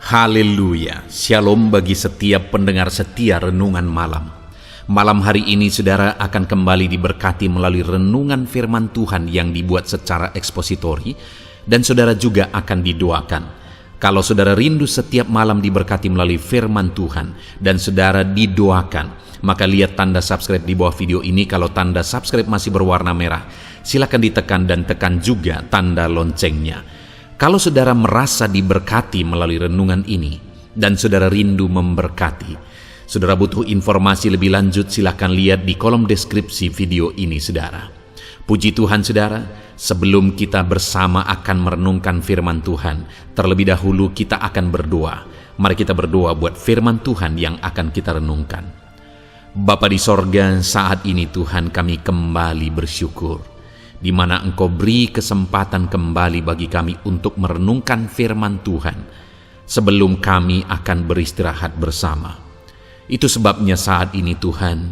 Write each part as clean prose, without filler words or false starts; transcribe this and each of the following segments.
Haleluya, shalom bagi setiap pendengar setia renungan malam. Malam hari ini saudara akan kembali diberkati melalui renungan firman Tuhan yang dibuat secara ekspositori, dan saudara juga akan didoakan. Kalau saudara rindu setiap malam diberkati melalui firman Tuhan dan saudara didoakan, maka lihat tanda subscribe di bawah video ini. Kalau tanda subscribe masih berwarna merah, silakan ditekan dan tekan juga tanda loncengnya. Kalau saudara merasa diberkati melalui renungan ini dan saudara rindu memberkati, saudara butuh informasi lebih lanjut, silakan lihat di kolom deskripsi video ini saudara. Puji Tuhan saudara, sebelum kita bersama akan merenungkan firman Tuhan, terlebih dahulu kita akan berdoa. Mari kita berdoa buat firman Tuhan yang akan kita renungkan. Bapa di sorga, saat ini Tuhan kami kembali bersyukur, di mana Engkau beri kesempatan kembali bagi kami untuk merenungkan firman Tuhan sebelum kami akan beristirahat bersama. Itu sebabnya saat ini Tuhan,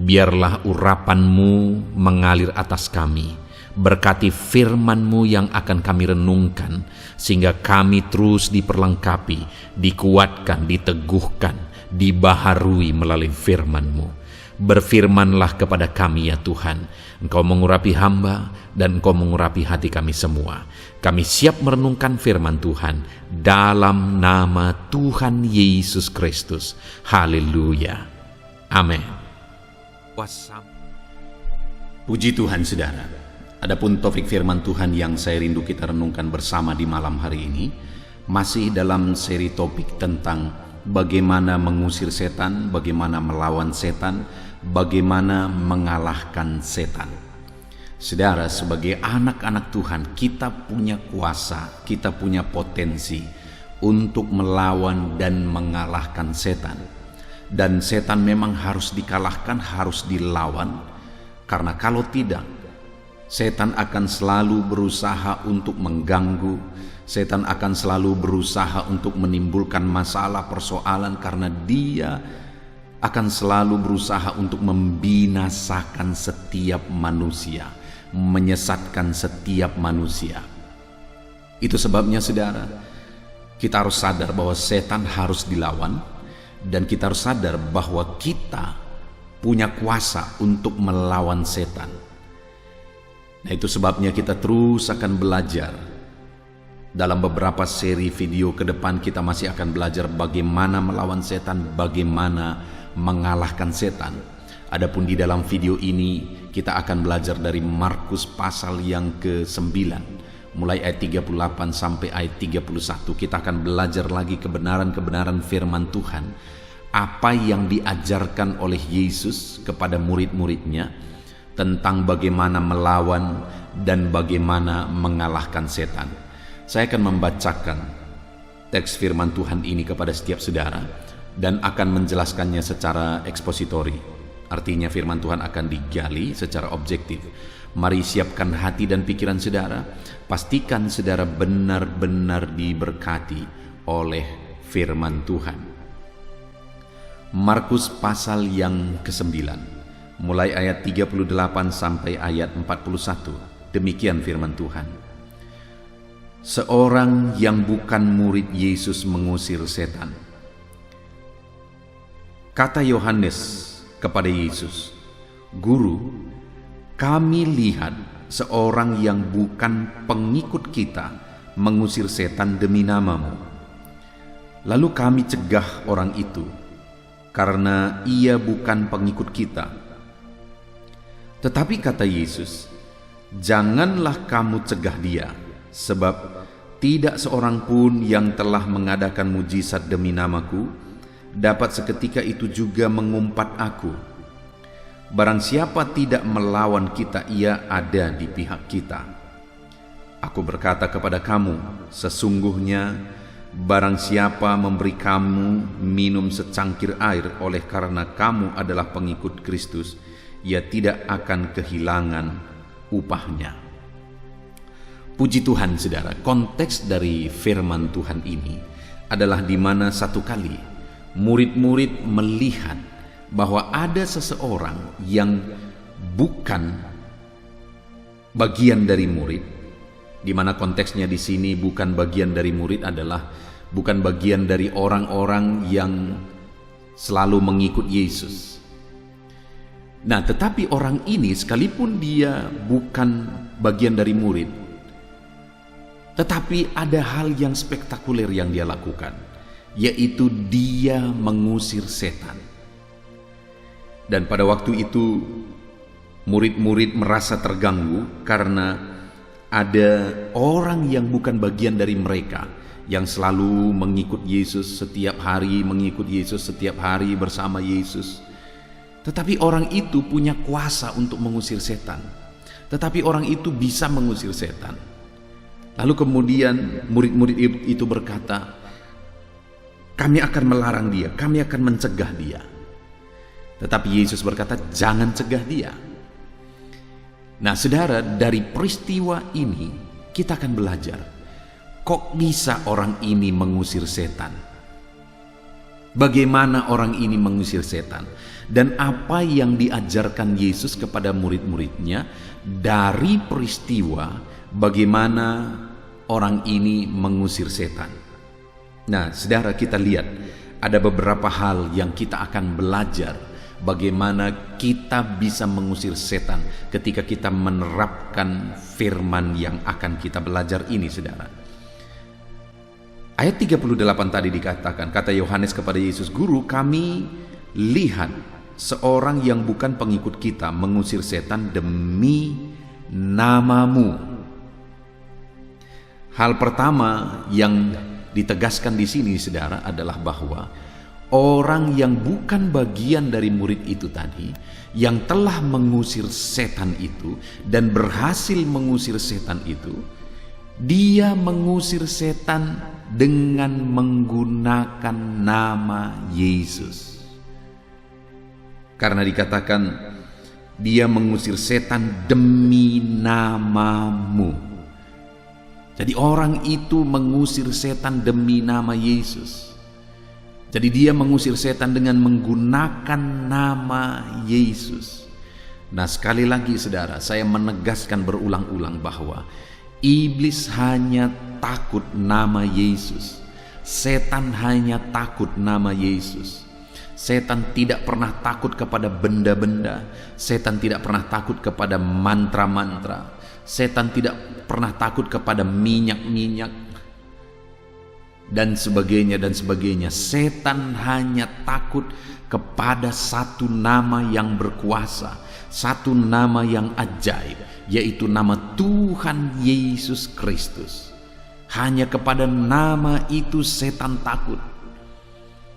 biarlah urapan-Mu mengalir atas kami. Berkati firman-Mu yang akan kami renungkan, sehingga kami terus diperlengkapi, dikuatkan, diteguhkan, dibaharui melalui firman-Mu. Berfirmanlah kepada kami ya Tuhan, Engkau mengurapi hamba dan Engkau mengurapi hati kami semua. Kami siap merenungkan firman Tuhan dalam nama Tuhan Yesus Kristus. Haleluya. Amin. Puji Tuhan saudara. Adapun topik firman Tuhan yang saya rindu kita renungkan bersama di malam hari ini, masih dalam seri topik tentang bagaimana mengusir setan, bagaimana melawan setan, bagaimana mengalahkan setan. Saudara, sebagai anak-anak Tuhan, kita punya kuasa, kita punya potensi untuk melawan dan mengalahkan setan. Dan setan memang harus dikalahkan, harus dilawan, karena kalau tidak, setan akan selalu berusaha untuk mengganggu, setan akan selalu berusaha untuk menimbulkan masalah, persoalan, karena dia akan selalu berusaha untuk membinasakan setiap manusia, menyesatkan setiap manusia. Itu sebabnya saudara, kita harus sadar bahwa setan harus dilawan, dan kita harus sadar bahwa kita punya kuasa untuk melawan setan. Nah, itu sebabnya kita terus akan belajar. Dalam beberapa seri video ke depan kita masih akan belajar bagaimana melawan setan, bagaimana mengalahkan setan. Adapun di dalam video ini kita akan belajar dari Markus pasal yang ke-9, mulai ayat 38 sampai ayat 31. Kita akan belajar lagi kebenaran-kebenaran firman Tuhan, apa yang diajarkan oleh Yesus kepada murid-muridnya tentang bagaimana melawan dan bagaimana mengalahkan setan. Saya akan membacakan teks firman Tuhan ini kepada setiap saudara dan akan menjelaskannya secara ekspositori. Artinya firman Tuhan akan digali secara objektif. Mari siapkan hati dan pikiran saudara. Pastikan saudara benar-benar diberkati oleh firman Tuhan. Markus pasal yang ke-9, mulai ayat 38 sampai ayat 41. Demikian firman Tuhan. Seorang yang bukan murid Yesus mengusir setan. Kata Yohanes kepada Yesus, "Guru, kami lihat seorang yang bukan pengikut kita mengusir setan demi nama-Mu. Lalu kami cegah orang itu, karena ia bukan pengikut kita." Tetapi kata Yesus, "Janganlah kamu cegah dia, sebab tidak seorang pun yang telah mengadakan mujizat demi namaku dapat seketika itu juga mengumpat aku. Barang siapa tidak melawan kita, ia ada di pihak kita. Aku berkata kepada kamu, sesungguhnya barang siapa memberi kamu minum secangkir air oleh karena kamu adalah pengikut Kristus, ia tidak akan kehilangan upahnya." Puji Tuhan saudara, konteks dari firman Tuhan ini adalah di mana satu kali murid-murid melihat bahwa ada seseorang yang bukan bagian dari murid, di mana konteksnya di sini bukan bagian dari murid adalah bukan bagian dari orang-orang yang selalu mengikut Yesus. Nah, tetapi orang ini sekalipun dia bukan bagian dari murid, tetapi ada hal yang spektakuler yang dia lakukan, yaitu dia mengusir setan. Dan pada waktu itu murid-murid merasa terganggu karena ada orang yang bukan bagian dari mereka yang selalu mengikut Yesus setiap hari, mengikut Yesus setiap hari bersama Yesus. Tetapi orang itu punya kuasa untuk mengusir setan. Tetapi orang itu bisa mengusir setan. Lalu kemudian murid-murid itu berkata, kami akan melarang dia, kami akan mencegah dia. Tetapi Yesus berkata, jangan cegah dia. Nah saudara, dari peristiwa ini kita akan belajar, kok bisa orang ini mengusir setan? Bagaimana orang ini mengusir setan? Dan apa yang diajarkan Yesus kepada murid-muridnya dari peristiwa bagaimana orang ini mengusir setan. Nah, saudara, kita lihat ada beberapa hal yang kita akan belajar bagaimana kita bisa mengusir setan ketika kita menerapkan firman yang akan kita belajar ini, saudara. Ayat 38 tadi dikatakan, kata Yohanes kepada Yesus, Guru, kami lihat seorang yang bukan pengikut kita mengusir setan demi namamu. Hal pertama yang ditegaskan di sini, saudara, adalah bahwa orang yang bukan bagian dari murid itu tadi, yang telah mengusir setan itu dan berhasil mengusir setan itu, dia mengusir setan dengan menggunakan nama Yesus. Karena dikatakan dia mengusir setan demi namamu. Jadi orang itu mengusir setan demi nama Yesus. Jadi dia mengusir setan dengan menggunakan nama Yesus. Nah, sekali lagi saudara, saya menegaskan berulang-ulang bahwa iblis hanya takut nama Yesus. Setan hanya takut nama Yesus. Setan tidak pernah takut kepada benda-benda. Setan tidak pernah takut kepada mantra-mantra. Setan tidak pernah takut kepada minyak-minyak dan sebagainya dan sebagainya. Setan hanya takut kepada satu nama yang berkuasa, satu nama yang ajaib, yaitu nama Tuhan Yesus Kristus. Hanya kepada nama itu setan takut.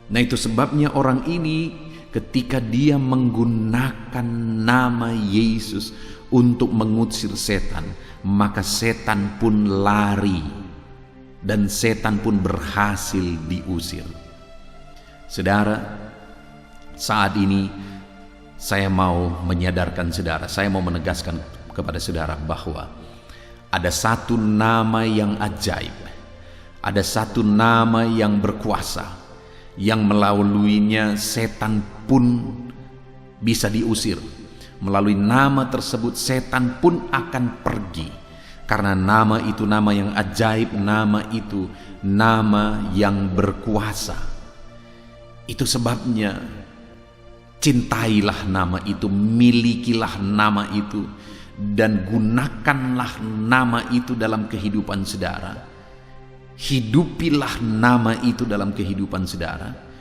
Nah, itu sebabnya orang ini ketika dia menggunakan nama Yesus untuk mengusir setan, maka setan pun lari dan setan pun berhasil diusir. Saudara, saat ini saya mau menyadarkan saudara, saya mau menegaskan kepada saudara bahwa ada satu nama yang ajaib, ada satu nama yang berkuasa, yang melaluinya setan pun bisa diusir. Melalui nama tersebut setan pun akan pergi, karena nama itu nama yang ajaib, nama itu nama yang berkuasa. Itu sebabnya cintailah nama itu, milikilah nama itu, dan gunakanlah nama itu dalam kehidupan saudara. Hidupilah nama itu dalam kehidupan saudara,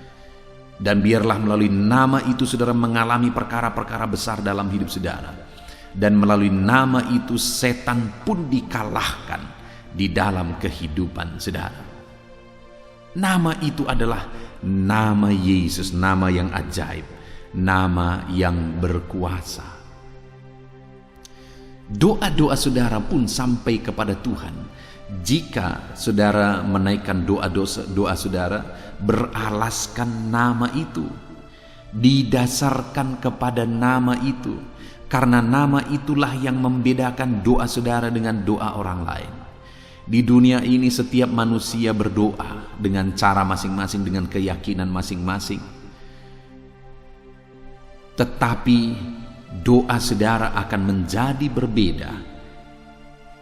dan biarlah melalui nama itu saudara mengalami perkara-perkara besar dalam hidup saudara, dan melalui nama itu setan pun dikalahkan di dalam kehidupan saudara. Nama itu adalah nama Yesus, nama yang ajaib, nama yang berkuasa. Doa-doa saudara pun sampai kepada Tuhan jika saudara menaikkan doa saudara beralaskan nama itu, didasarkan kepada nama itu, karena nama itulah yang membedakan doa saudara dengan doa orang lain. Di dunia ini setiap manusia berdoa dengan cara masing-masing, dengan keyakinan masing-masing, tetapi doa saudara akan menjadi berbeda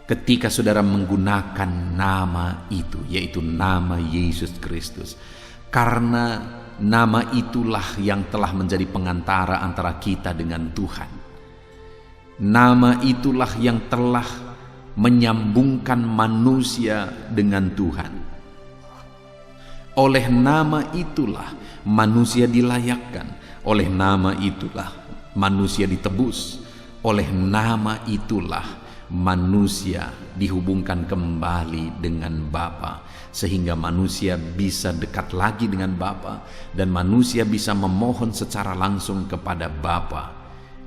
ketika saudara menggunakan nama itu, yaitu nama Yesus Kristus. Karena nama itulah yang telah menjadi pengantara antara kita dengan Tuhan. Nama itulah yang telah menyambungkan manusia dengan Tuhan. Oleh nama itulah manusia dilayakkan. Oleh nama itulah manusia ditebus. Oleh nama itulah manusia dihubungkan kembali dengan Bapa, sehingga manusia bisa dekat lagi dengan Bapa dan manusia bisa memohon secara langsung kepada Bapa.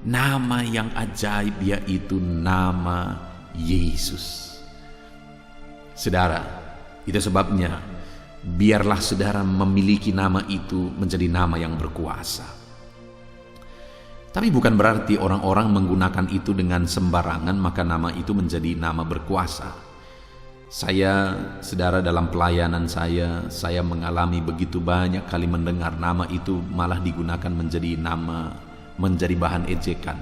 Nama yang ajaib yaitu nama Yesus. Saudara, itu sebabnya biarlah saudara memiliki nama itu menjadi nama yang berkuasa. Tapi bukan berarti orang-orang menggunakan itu dengan sembarangan maka nama itu menjadi nama berkuasa. Saya, saudara, dalam pelayanan saya mengalami begitu banyak kali mendengar nama itu malah digunakan menjadi bahan ejekan.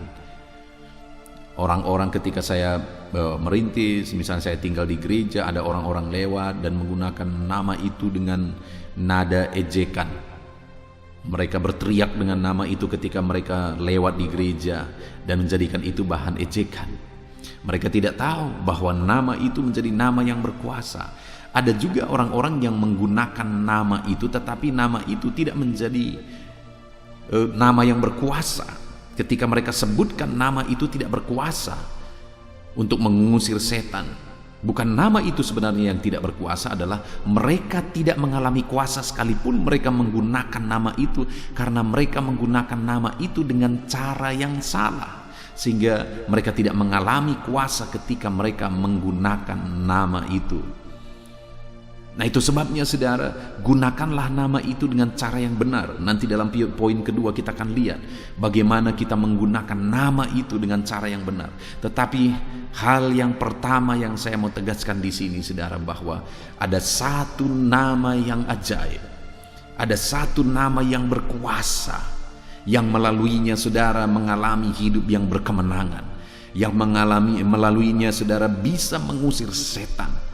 Orang-orang ketika saya merintis, misalnya saya tinggal di gereja, ada orang-orang lewat dan menggunakan nama itu dengan nada ejekan. Mereka berteriak dengan nama itu ketika mereka lewat di gereja dan menjadikan itu bahan ejekan. Mereka tidak tahu bahwa nama itu menjadi nama yang berkuasa. Ada juga orang-orang yang menggunakan nama itu tetapi nama itu tidak menjadi nama yang berkuasa. Ketika mereka sebutkan nama itu tidak berkuasa untuk mengusir setan. Bukan nama itu sebenarnya yang tidak berkuasa, adalah mereka tidak mengalami kuasa sekalipun mereka menggunakan nama itu, karena mereka menggunakan nama itu dengan cara yang salah, sehingga mereka tidak mengalami kuasa ketika mereka menggunakan nama itu. Nah, itu sebabnya saudara, gunakanlah nama itu dengan cara yang benar. Nanti dalam poin kedua kita akan lihat bagaimana kita menggunakan nama itu dengan cara yang benar. Tetapi hal yang pertama yang saya mau tegaskan di sini saudara, bahwa ada satu nama yang ajaib. Ada satu nama yang berkuasa, yang melaluinya saudara mengalami hidup yang berkemenangan, yang melaluinya saudara bisa mengusir setan.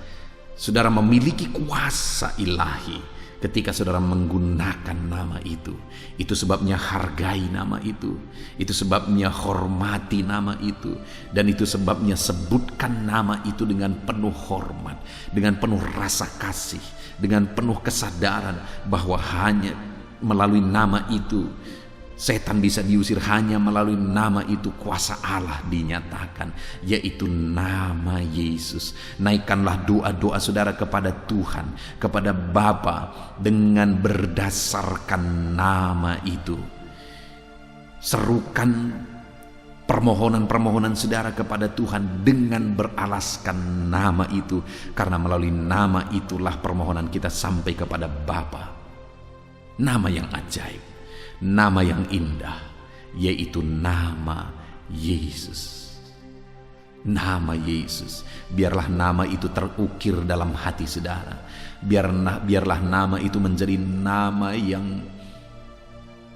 Saudara memiliki kuasa ilahi ketika saudara menggunakan nama itu. Itu sebabnya hargai nama itu. Itu sebabnya hormati nama itu. Dan itu sebabnya sebutkan nama itu dengan penuh hormat, dengan penuh rasa kasih, dengan penuh kesadaran bahwa hanya melalui nama itu setan bisa diusir. Hanya melalui nama itu kuasa Allah dinyatakan, yaitu nama Yesus. Naikkanlah doa-doa saudara kepada Tuhan, kepada Bapa, dengan berdasarkan nama itu. Serukan permohonan-permohonan saudara kepada Tuhan dengan beralaskan nama itu, karena melalui nama itulah permohonan kita sampai kepada Bapa. Nama yang ajaib, nama yang indah, yaitu nama Yesus. Nama Yesus. Biarlah nama itu terukir dalam hati saudara. Biarlah nama itu menjadi nama yang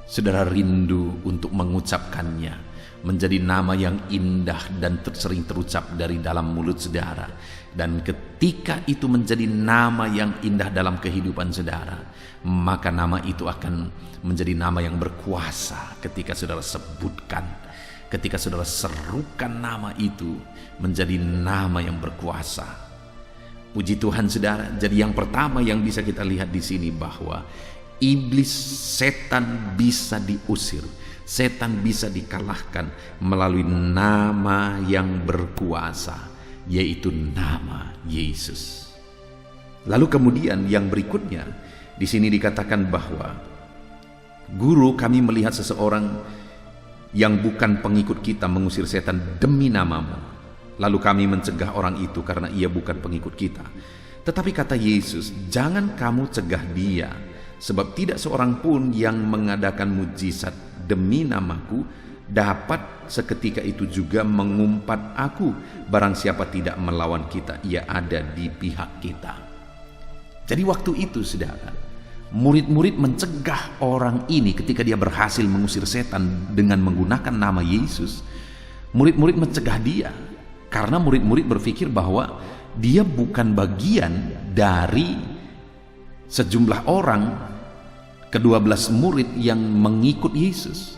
saudara rindu untuk mengucapkannya. Menjadi nama yang indah dan sering terucap dari dalam mulut saudara. Dan ketika itu menjadi nama yang indah dalam kehidupan saudara, maka nama itu akan menjadi nama yang berkuasa ketika saudara sebutkan, ketika saudara serukan nama itu menjadi nama yang berkuasa. Puji Tuhan saudara. Jadi yang pertama yang bisa kita lihat di sini bahwa iblis, setan bisa diusir, setan bisa dikalahkan melalui nama yang berkuasa, yaitu nama Yesus. Lalu kemudian yang berikutnya di sini dikatakan bahwa, Guru, kami melihat seseorang yang bukan pengikut kita mengusir setan demi namamu. Lalu kami mencegah orang itu karena ia bukan pengikut kita. Tetapi kata Yesus, jangan kamu cegah dia, sebab tidak seorang pun yang mengadakan mujizat demi namaku dapat seketika itu juga mengumpat aku. Barang siapa tidak melawan kita, ia ada di pihak kita. Jadi waktu itu saudara, murid-murid mencegah orang ini ketika dia berhasil mengusir setan dengan menggunakan nama Yesus. Murid-murid mencegah dia. Karena murid-murid berpikir bahwa dia bukan bagian dari sejumlah orang, ke-12 murid yang mengikut Yesus.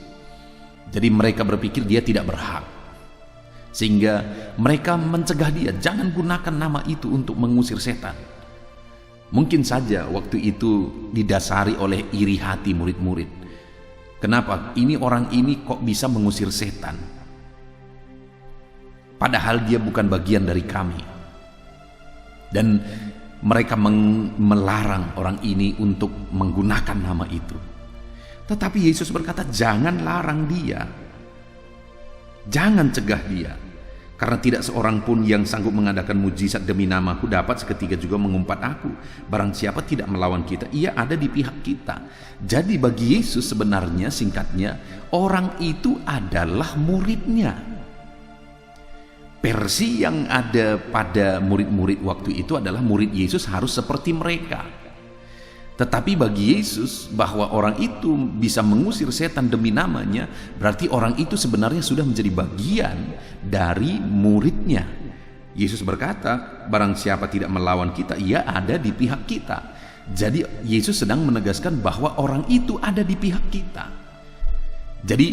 Jadi mereka berpikir dia tidak berhak, sehingga mereka mencegah dia, jangan gunakan nama itu untuk mengusir setan. Mungkin saja waktu itu didasari oleh iri hati murid-murid. Kenapa orang ini kok bisa mengusir setan, padahal dia bukan bagian dari kami. Dan mereka melarang orang ini untuk menggunakan nama itu. Tetapi Yesus berkata, jangan larang dia, jangan cegah dia, karena tidak seorang pun yang sanggup mengadakan mujizat demi namaku dapat seketika juga mengumpat aku. Barang siapa tidak melawan kita, ia ada di pihak kita. Jadi bagi Yesus sebenarnya, singkatnya, orang itu adalah muridnya. Versi yang ada pada murid-murid waktu itu adalah murid Yesus harus seperti mereka. Tetapi bagi Yesus, bahwa orang itu bisa mengusir setan demi namanya, berarti orang itu sebenarnya sudah menjadi bagian dari muridnya. Yesus berkata, barang siapa tidak melawan kita, ia ada di pihak kita. Jadi Yesus sedang menegaskan bahwa orang itu ada di pihak kita. Jadi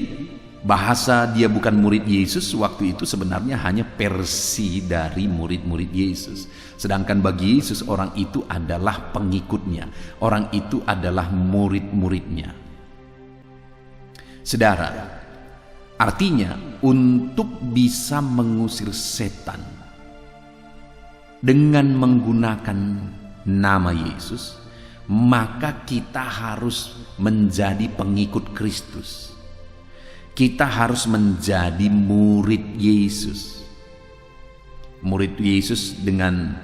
bahasa dia bukan murid Yesus waktu itu sebenarnya hanya versi dari murid-murid Yesus. Sedangkan bagi Yesus orang itu adalah pengikutnya, orang itu adalah murid-muridnya. Saudara, artinya untuk bisa mengusir setan dengan menggunakan nama Yesus, maka kita harus menjadi pengikut Kristus. Kita harus menjadi murid Yesus. Murid Yesus dengan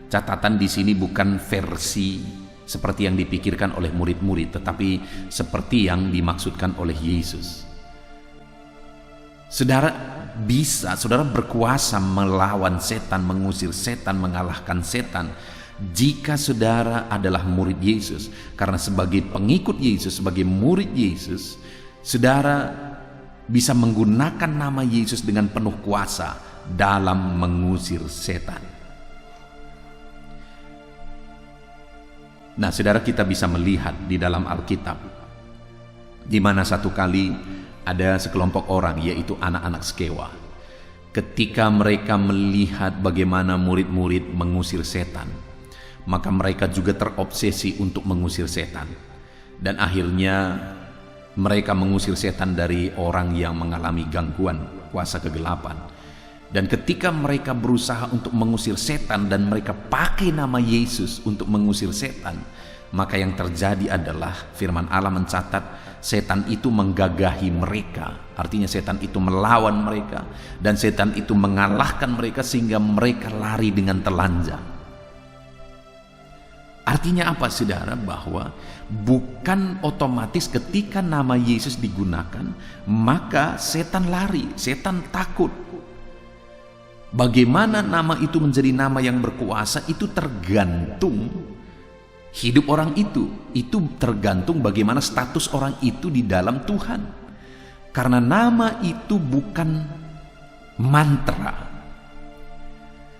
catatan di sini bukan versi seperti yang dipikirkan oleh murid-murid, tetapi seperti yang dimaksudkan oleh Yesus. Saudara berkuasa melawan setan, mengusir setan, mengalahkan setan jika saudara adalah murid Yesus. Karena sebagai pengikut Yesus, sebagai murid Yesus, saudara bisa menggunakan nama Yesus dengan penuh kuasa dalam mengusir setan. Nah, saudara, kita bisa melihat di dalam Alkitab, di mana satu kali ada sekelompok orang, yaitu anak-anak Skewa. Ketika mereka melihat bagaimana murid-murid mengusir setan, maka mereka juga terobsesi untuk mengusir setan. Dan akhirnya mereka mengusir setan dari orang yang mengalami gangguan kuasa kegelapan. Dan ketika mereka berusaha untuk mengusir setan dan mereka pakai nama Yesus untuk mengusir setan, maka yang terjadi adalah firman Allah mencatat setan itu menggagahi mereka. Artinya setan itu melawan mereka dan setan itu mengalahkan mereka sehingga mereka lari dengan telanjang. Artinya apa, saudara? Bahwa bukan otomatis ketika nama Yesus digunakan maka setan lari, setan takut. Bagaimana nama itu menjadi nama yang berkuasa itu tergantung hidup orang itu. Itu tergantung bagaimana status orang itu di dalam Tuhan. Karena nama itu bukan mantra,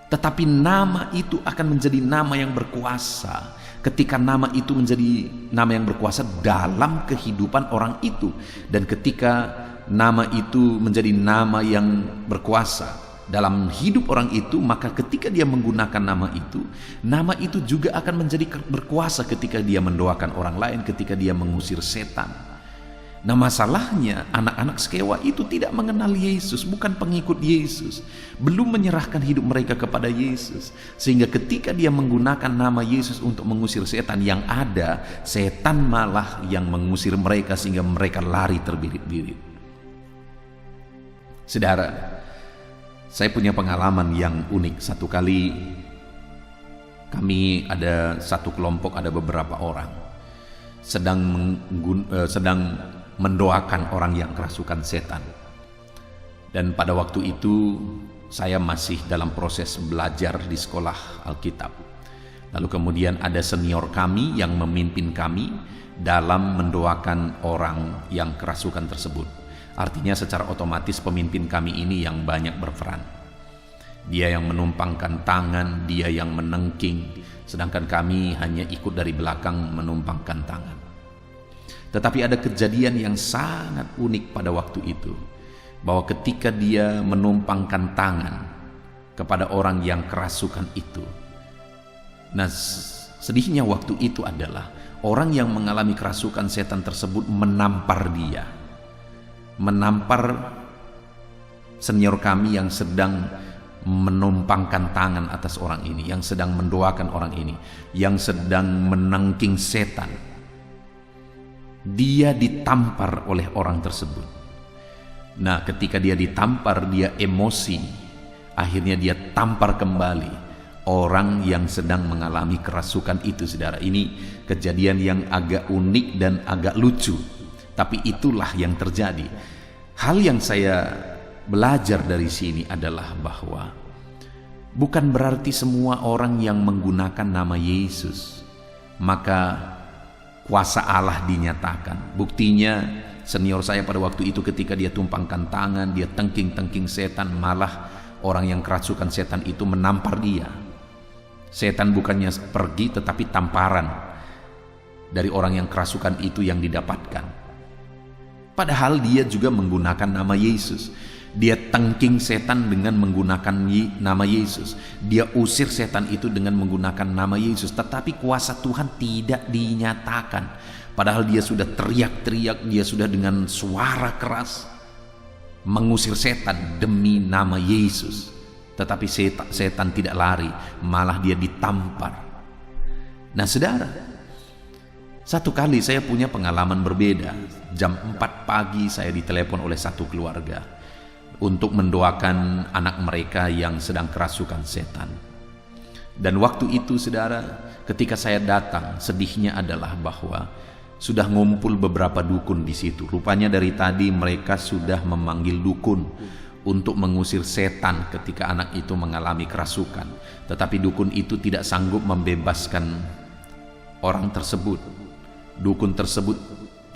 tetapi nama itu akan menjadi nama yang berkuasa ketika nama itu menjadi nama yang berkuasa dalam kehidupan orang itu. Dan ketika nama itu menjadi nama yang berkuasa dalam hidup orang itu, maka ketika dia menggunakan nama itu juga akan menjadi berkuasa ketika dia mendoakan orang lain, ketika dia mengusir setan. Nah, masalahnya anak-anak Skewa itu tidak mengenal Yesus, bukan pengikut Yesus, belum menyerahkan hidup mereka kepada Yesus, sehingga ketika dia menggunakan nama Yesus untuk mengusir setan, yang ada setan malah yang mengusir mereka sehingga mereka lari terbirit-birit. Saudara, saya punya pengalaman yang unik. Satu kali kami ada satu kelompok, ada beberapa orang sedang mendoakan orang yang kerasukan setan. Dan pada waktu itu saya masih dalam proses belajar di sekolah Alkitab. Lalu kemudian ada senior kami yang memimpin kami dalam mendoakan orang yang kerasukan tersebut. Artinya secara otomatis pemimpin kami ini yang banyak berperan. Dia yang menumpangkan tangan, dia yang menengking, sedangkan kami hanya ikut dari belakang menumpangkan tangan. Tetapi ada kejadian yang sangat unik pada waktu itu, bahwa ketika dia menumpangkan tangan kepada orang yang kerasukan itu, nah sedihnya waktu itu adalah orang yang mengalami kerasukan setan tersebut menampar dia, menampar senior kami yang sedang menumpangkan tangan atas orang ini, yang sedang mendoakan orang ini, yang sedang menengking setan. Dia ditampar oleh orang tersebut. Nah, ketika dia ditampar, dia emosi. Akhirnya dia tampar kembali orang yang sedang mengalami kerasukan itu, saudara. Ini kejadian yang agak unik dan agak lucu, tapi itulah yang terjadi. Hal yang saya belajar dari sini adalah bahwa bukan berarti semua orang yang menggunakan nama Yesus maka kuasa Allah dinyatakan. Buktinya senior saya pada waktu itu ketika dia tumpangkan tangan, dia tengking-tengking setan, malah orang yang kerasukan setan itu menampar dia. Setan bukannya pergi, tetapi tamparan dari orang yang kerasukan itu yang didapatkan. Padahal dia juga menggunakan nama Yesus. Dia tengking setan dengan menggunakan nama Yesus. Dia usir setan itu dengan menggunakan nama Yesus. Tetapi kuasa Tuhan tidak dinyatakan. Padahal dia sudah teriak-teriak, dia sudah dengan suara keras mengusir setan demi nama Yesus. Tetapi setan tidak lari, malah dia ditampar. Nah, saudara, satu kali saya punya pengalaman berbeda. Jam 4 pagi saya ditelepon oleh satu keluarga untuk mendoakan anak mereka yang sedang kerasukan setan. Dan waktu itu, saudara, ketika saya datang, sedihnya adalah bahwa sudah ngumpul beberapa dukun di situ. Rupanya dari tadi mereka sudah memanggil dukun untuk mengusir setan ketika anak itu mengalami kerasukan. Tetapi dukun itu tidak sanggup membebaskan orang tersebut. Dukun tersebut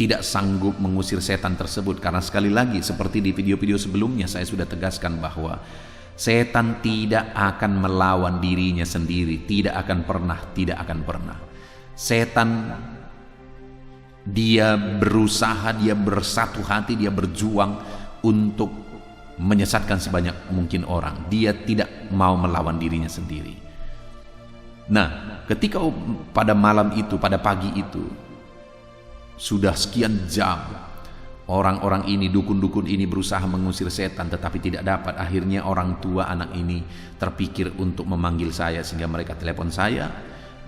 tidak sanggup mengusir setan tersebut, karena sekali lagi seperti di video-video sebelumnya saya sudah tegaskan bahwa setan tidak akan melawan dirinya sendiri, tidak akan pernah. Setan dia berusaha, dia bersatu hati, dia berjuang untuk menyesatkan sebanyak mungkin orang. Dia tidak mau melawan dirinya sendiri. Nah, ketika pada malam itu, pada pagi itu, sudah sekian jam orang-orang ini, dukun-dukun ini berusaha mengusir setan tetapi tidak dapat. Akhirnya orang tua anak ini terpikir untuk memanggil saya, sehingga mereka telepon saya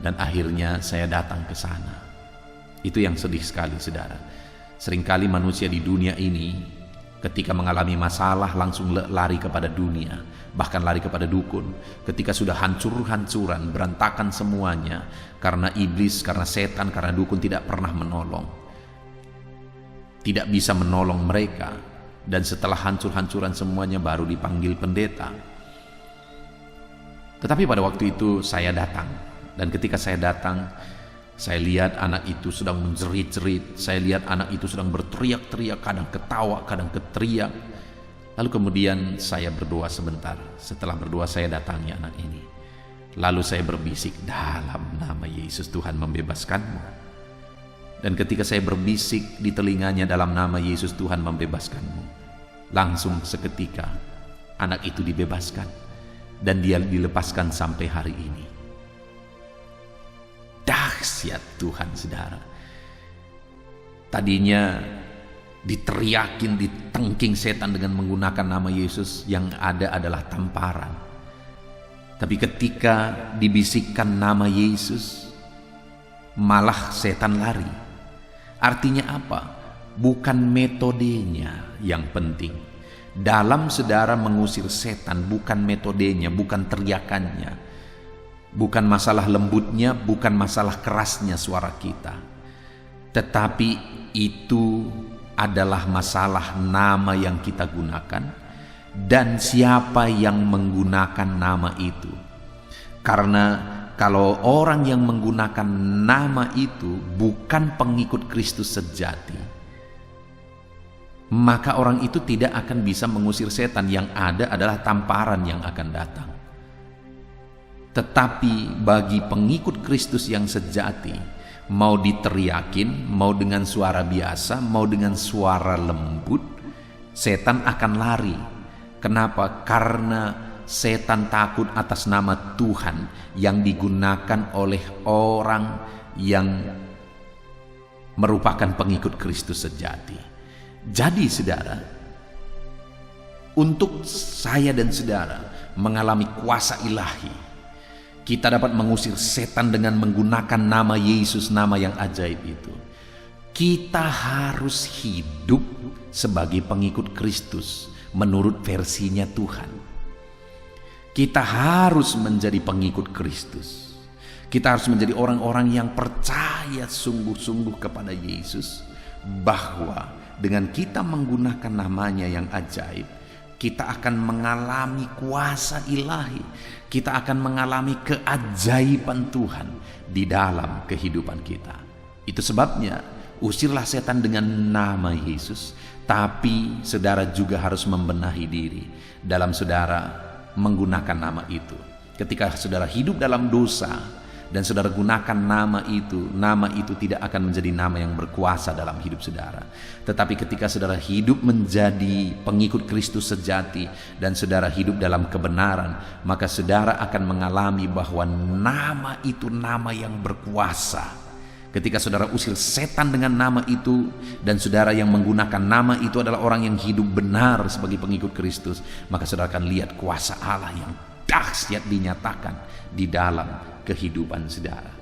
dan akhirnya saya datang ke sana. Itu yang sedih sekali, saudara. Seringkali manusia di dunia ini ketika mengalami masalah langsung lari kepada dunia, bahkan lari kepada dukun. Ketika sudah hancur-hancuran, berantakan semuanya karena iblis, karena setan, karena dukun tidak pernah menolong, tidak bisa menolong mereka. Dan setelah hancur-hancuran semuanya baru dipanggil pendeta. Tetapi pada waktu itu saya datang, dan ketika saya datang, saya lihat anak itu sedang menjerit-jerit. Saya lihat anak itu sedang berteriak-teriak, kadang ketawa, kadang keteriak. Lalu kemudian saya berdoa sebentar. Setelah berdoa saya datangi anak ini. Lalu saya berbisik, dalam nama Yesus Tuhan membebaskanmu. Dan ketika saya berbisik di telinganya, dalam nama Yesus Tuhan membebaskanmu, langsung seketika anak itu dibebaskan. Dan dia dilepaskan sampai hari ini. Dahsyat Tuhan, saudara. Tadinya diteriakin, ditengking setan dengan menggunakan nama Yesus, yang ada adalah tamparan. Tapi ketika dibisikkan nama Yesus, malah setan lari. Artinya apa? Bukan metodenya yang penting. Dalam saudara mengusir setan, bukan metodenya, bukan teriakannya, bukan masalah lembutnya, bukan masalah kerasnya suara kita, tetapi itu adalah masalah nama yang kita gunakan dan siapa yang menggunakan nama itu. Karena kalau orang yang menggunakan nama itu bukan pengikut Kristus sejati, maka orang itu tidak akan bisa mengusir setan. Yang ada adalah tamparan yang akan datang. Tetapi bagi pengikut Kristus yang sejati, mau diteriakin, mau dengan suara biasa, mau dengan suara lembut, setan akan lari. Kenapa? Karena setan takut atas nama Tuhan yang digunakan oleh orang yang merupakan pengikut Kristus sejati. Jadi saudara, untuk saya dan saudara mengalami kuasa ilahi, kita dapat mengusir setan dengan menggunakan nama Yesus, nama yang ajaib itu. Kita harus hidup sebagai pengikut Kristus menurut versinya Tuhan. Kita harus menjadi pengikut Kristus. Kita harus menjadi orang-orang yang percaya sungguh-sungguh kepada Yesus, bahwa dengan kita menggunakan namanya yang ajaib, kita akan mengalami kuasa ilahi. Kita akan mengalami keajaiban Tuhan di dalam kehidupan kita. Itu sebabnya usirlah setan dengan nama Yesus. Tapi saudara juga harus membenahi diri dalam saudara menggunakan nama itu. Ketika saudara hidup dalam dosa dan saudara gunakan nama itu tidak akan menjadi nama yang berkuasa dalam hidup saudara. Tetapi ketika saudara hidup menjadi pengikut Kristus sejati dan saudara hidup dalam kebenaran, maka saudara akan mengalami bahwa nama itu nama yang berkuasa. Ketika saudara usir setan dengan nama itu, dan saudara yang menggunakan nama itu adalah orang yang hidup benar sebagai pengikut Kristus, maka saudara akan lihat kuasa Allah yang dahsyat dinyatakan di dalam kehidupan saudara.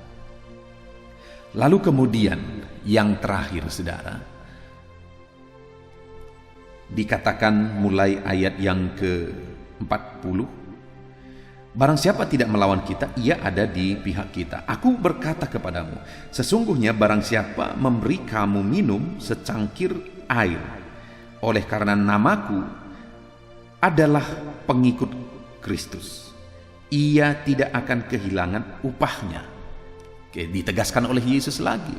Lalu kemudian yang terakhir saudara, dikatakan mulai ayat yang ke-40, barang siapa tidak melawan kita, ia ada di pihak kita. Aku berkata kepadamu, sesungguhnya barang siapa memberi kamu minum secangkir air oleh karena namaku adalah pengikut Kristus, ia tidak akan kehilangan upahnya. Oke, ditegaskan oleh Yesus lagi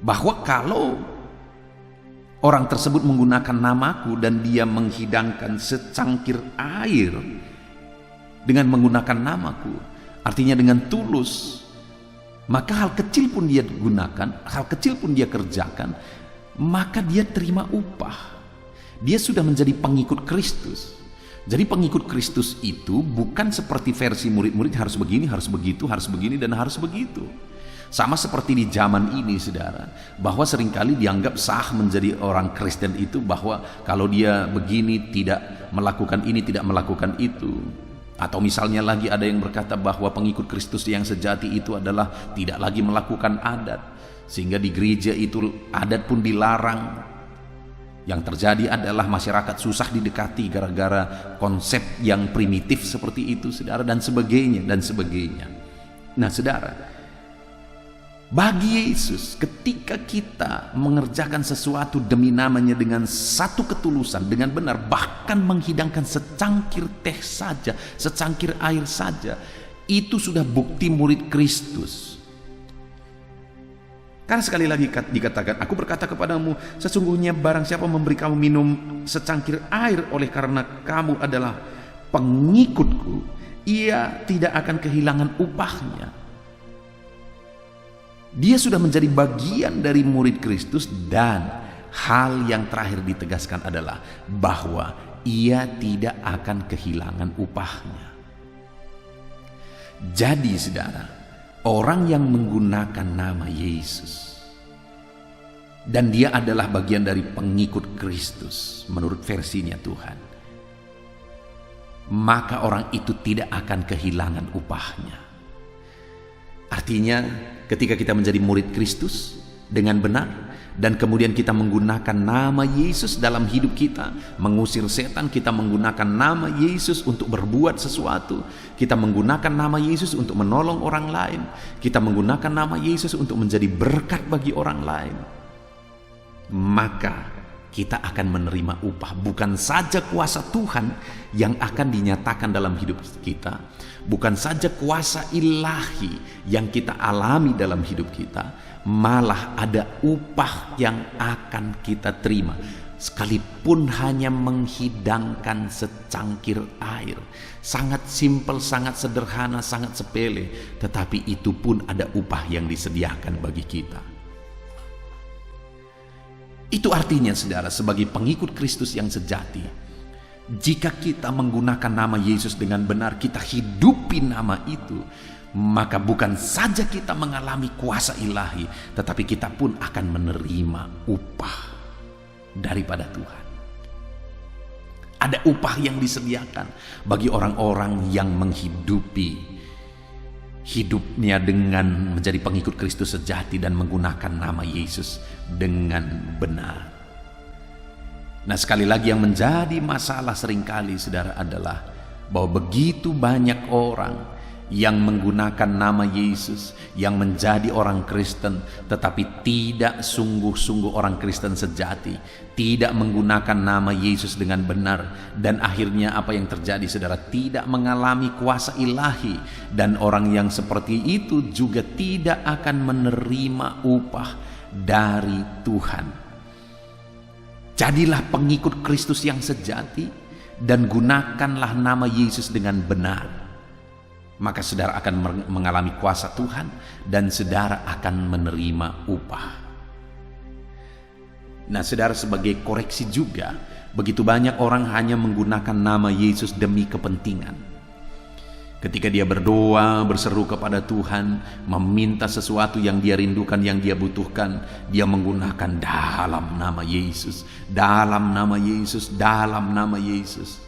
bahwa kalau orang tersebut menggunakan namaku dan dia menghidangkan secangkir air dengan menggunakan namaku, artinya dengan tulus, maka hal kecil pun dia gunakan, hal kecil pun dia kerjakan, maka dia terima upah. Dia sudah menjadi pengikut Kristus. Jadi pengikut Kristus itu bukan seperti versi murid-murid harus begini, harus begitu, harus begini, dan harus begitu. Sama seperti di zaman ini saudara, bahwa seringkali dianggap sah menjadi orang Kristen itu bahwa kalau dia begini tidak melakukan ini, tidak melakukan itu. Atau misalnya lagi ada yang berkata bahwa pengikut Kristus yang sejati itu adalah tidak lagi melakukan adat, sehingga di gereja itu adat pun dilarang. Yang terjadi adalah masyarakat susah didekati gara-gara konsep yang primitif seperti itu saudara, dan sebagainya dan sebagainya. Nah saudara, bagi Yesus, ketika kita mengerjakan sesuatu demi namanya dengan satu ketulusan, dengan benar, bahkan menghidangkan secangkir teh saja, secangkir air saja, itu sudah bukti murid Kristus. Karena sekali lagi dikatakan, aku berkata kepadamu, sesungguhnya barang siapa memberi kamu minum secangkir air oleh karena kamu adalah pengikutku, ia tidak akan kehilangan upahnya. Dia sudah menjadi bagian dari murid Kristus, dan hal yang terakhir ditegaskan adalah bahwa ia tidak akan kehilangan upahnya. Jadi saudara, orang yang menggunakan nama Yesus dan dia adalah bagian dari pengikut Kristus menurut versinya Tuhan, maka orang itu tidak akan kehilangan upahnya. Artinya ketika kita menjadi murid Kristus dengan benar, dan kemudian kita menggunakan nama Yesus dalam hidup kita, mengusir setan, kita menggunakan nama Yesus untuk berbuat sesuatu, kita menggunakan nama Yesus untuk menolong orang lain, kita menggunakan nama Yesus untuk menjadi berkat bagi orang lain, maka kita akan menerima upah. Bukan saja kuasa Tuhan yang akan dinyatakan dalam hidup kita, bukan saja kuasa ilahi yang kita alami dalam hidup kita, malah ada upah yang akan kita terima. sekalipun hanya menghidangkan secangkir air. Sangat simpel, sangat sederhana, sangat sepele, tetapi itu pun ada upah yang disediakan bagi kita. Itu artinya saudara, sebagai pengikut Kristus yang sejati, jika kita menggunakan nama Yesus dengan benar, kita hidupi nama itu, maka bukan saja kita mengalami kuasa ilahi, tetapi kita pun akan menerima upah daripada Tuhan. Ada upah yang disediakan bagi orang-orang yang menghidupi hidupnya dengan menjadi pengikut Kristus sejati dan menggunakan nama Yesus dengan benar. Nah, sekali lagi yang menjadi masalah seringkali saudara adalah bahwa begitu banyak orang yang menggunakan nama Yesus, yang menjadi orang Kristen, tetapi tidak sungguh-sungguh orang Kristen sejati, tidak menggunakan nama Yesus dengan benar, dan akhirnya apa yang terjadi saudara? Tidak mengalami kuasa ilahi, dan orang yang seperti itu juga tidak akan menerima upah dari Tuhan. Jadilah pengikut Kristus yang sejati dan gunakanlah nama Yesus dengan benar. Maka saudara akan mengalami kuasa Tuhan dan saudara akan menerima upah. Nah, saudara, sebagai koreksi juga, begitu banyak orang hanya menggunakan nama Yesus demi kepentingan. Ketika dia berdoa, berseru kepada Tuhan, meminta sesuatu yang dia rindukan, yang dia butuhkan, dia menggunakan dalam nama Yesus, dalam nama Yesus, dalam nama Yesus.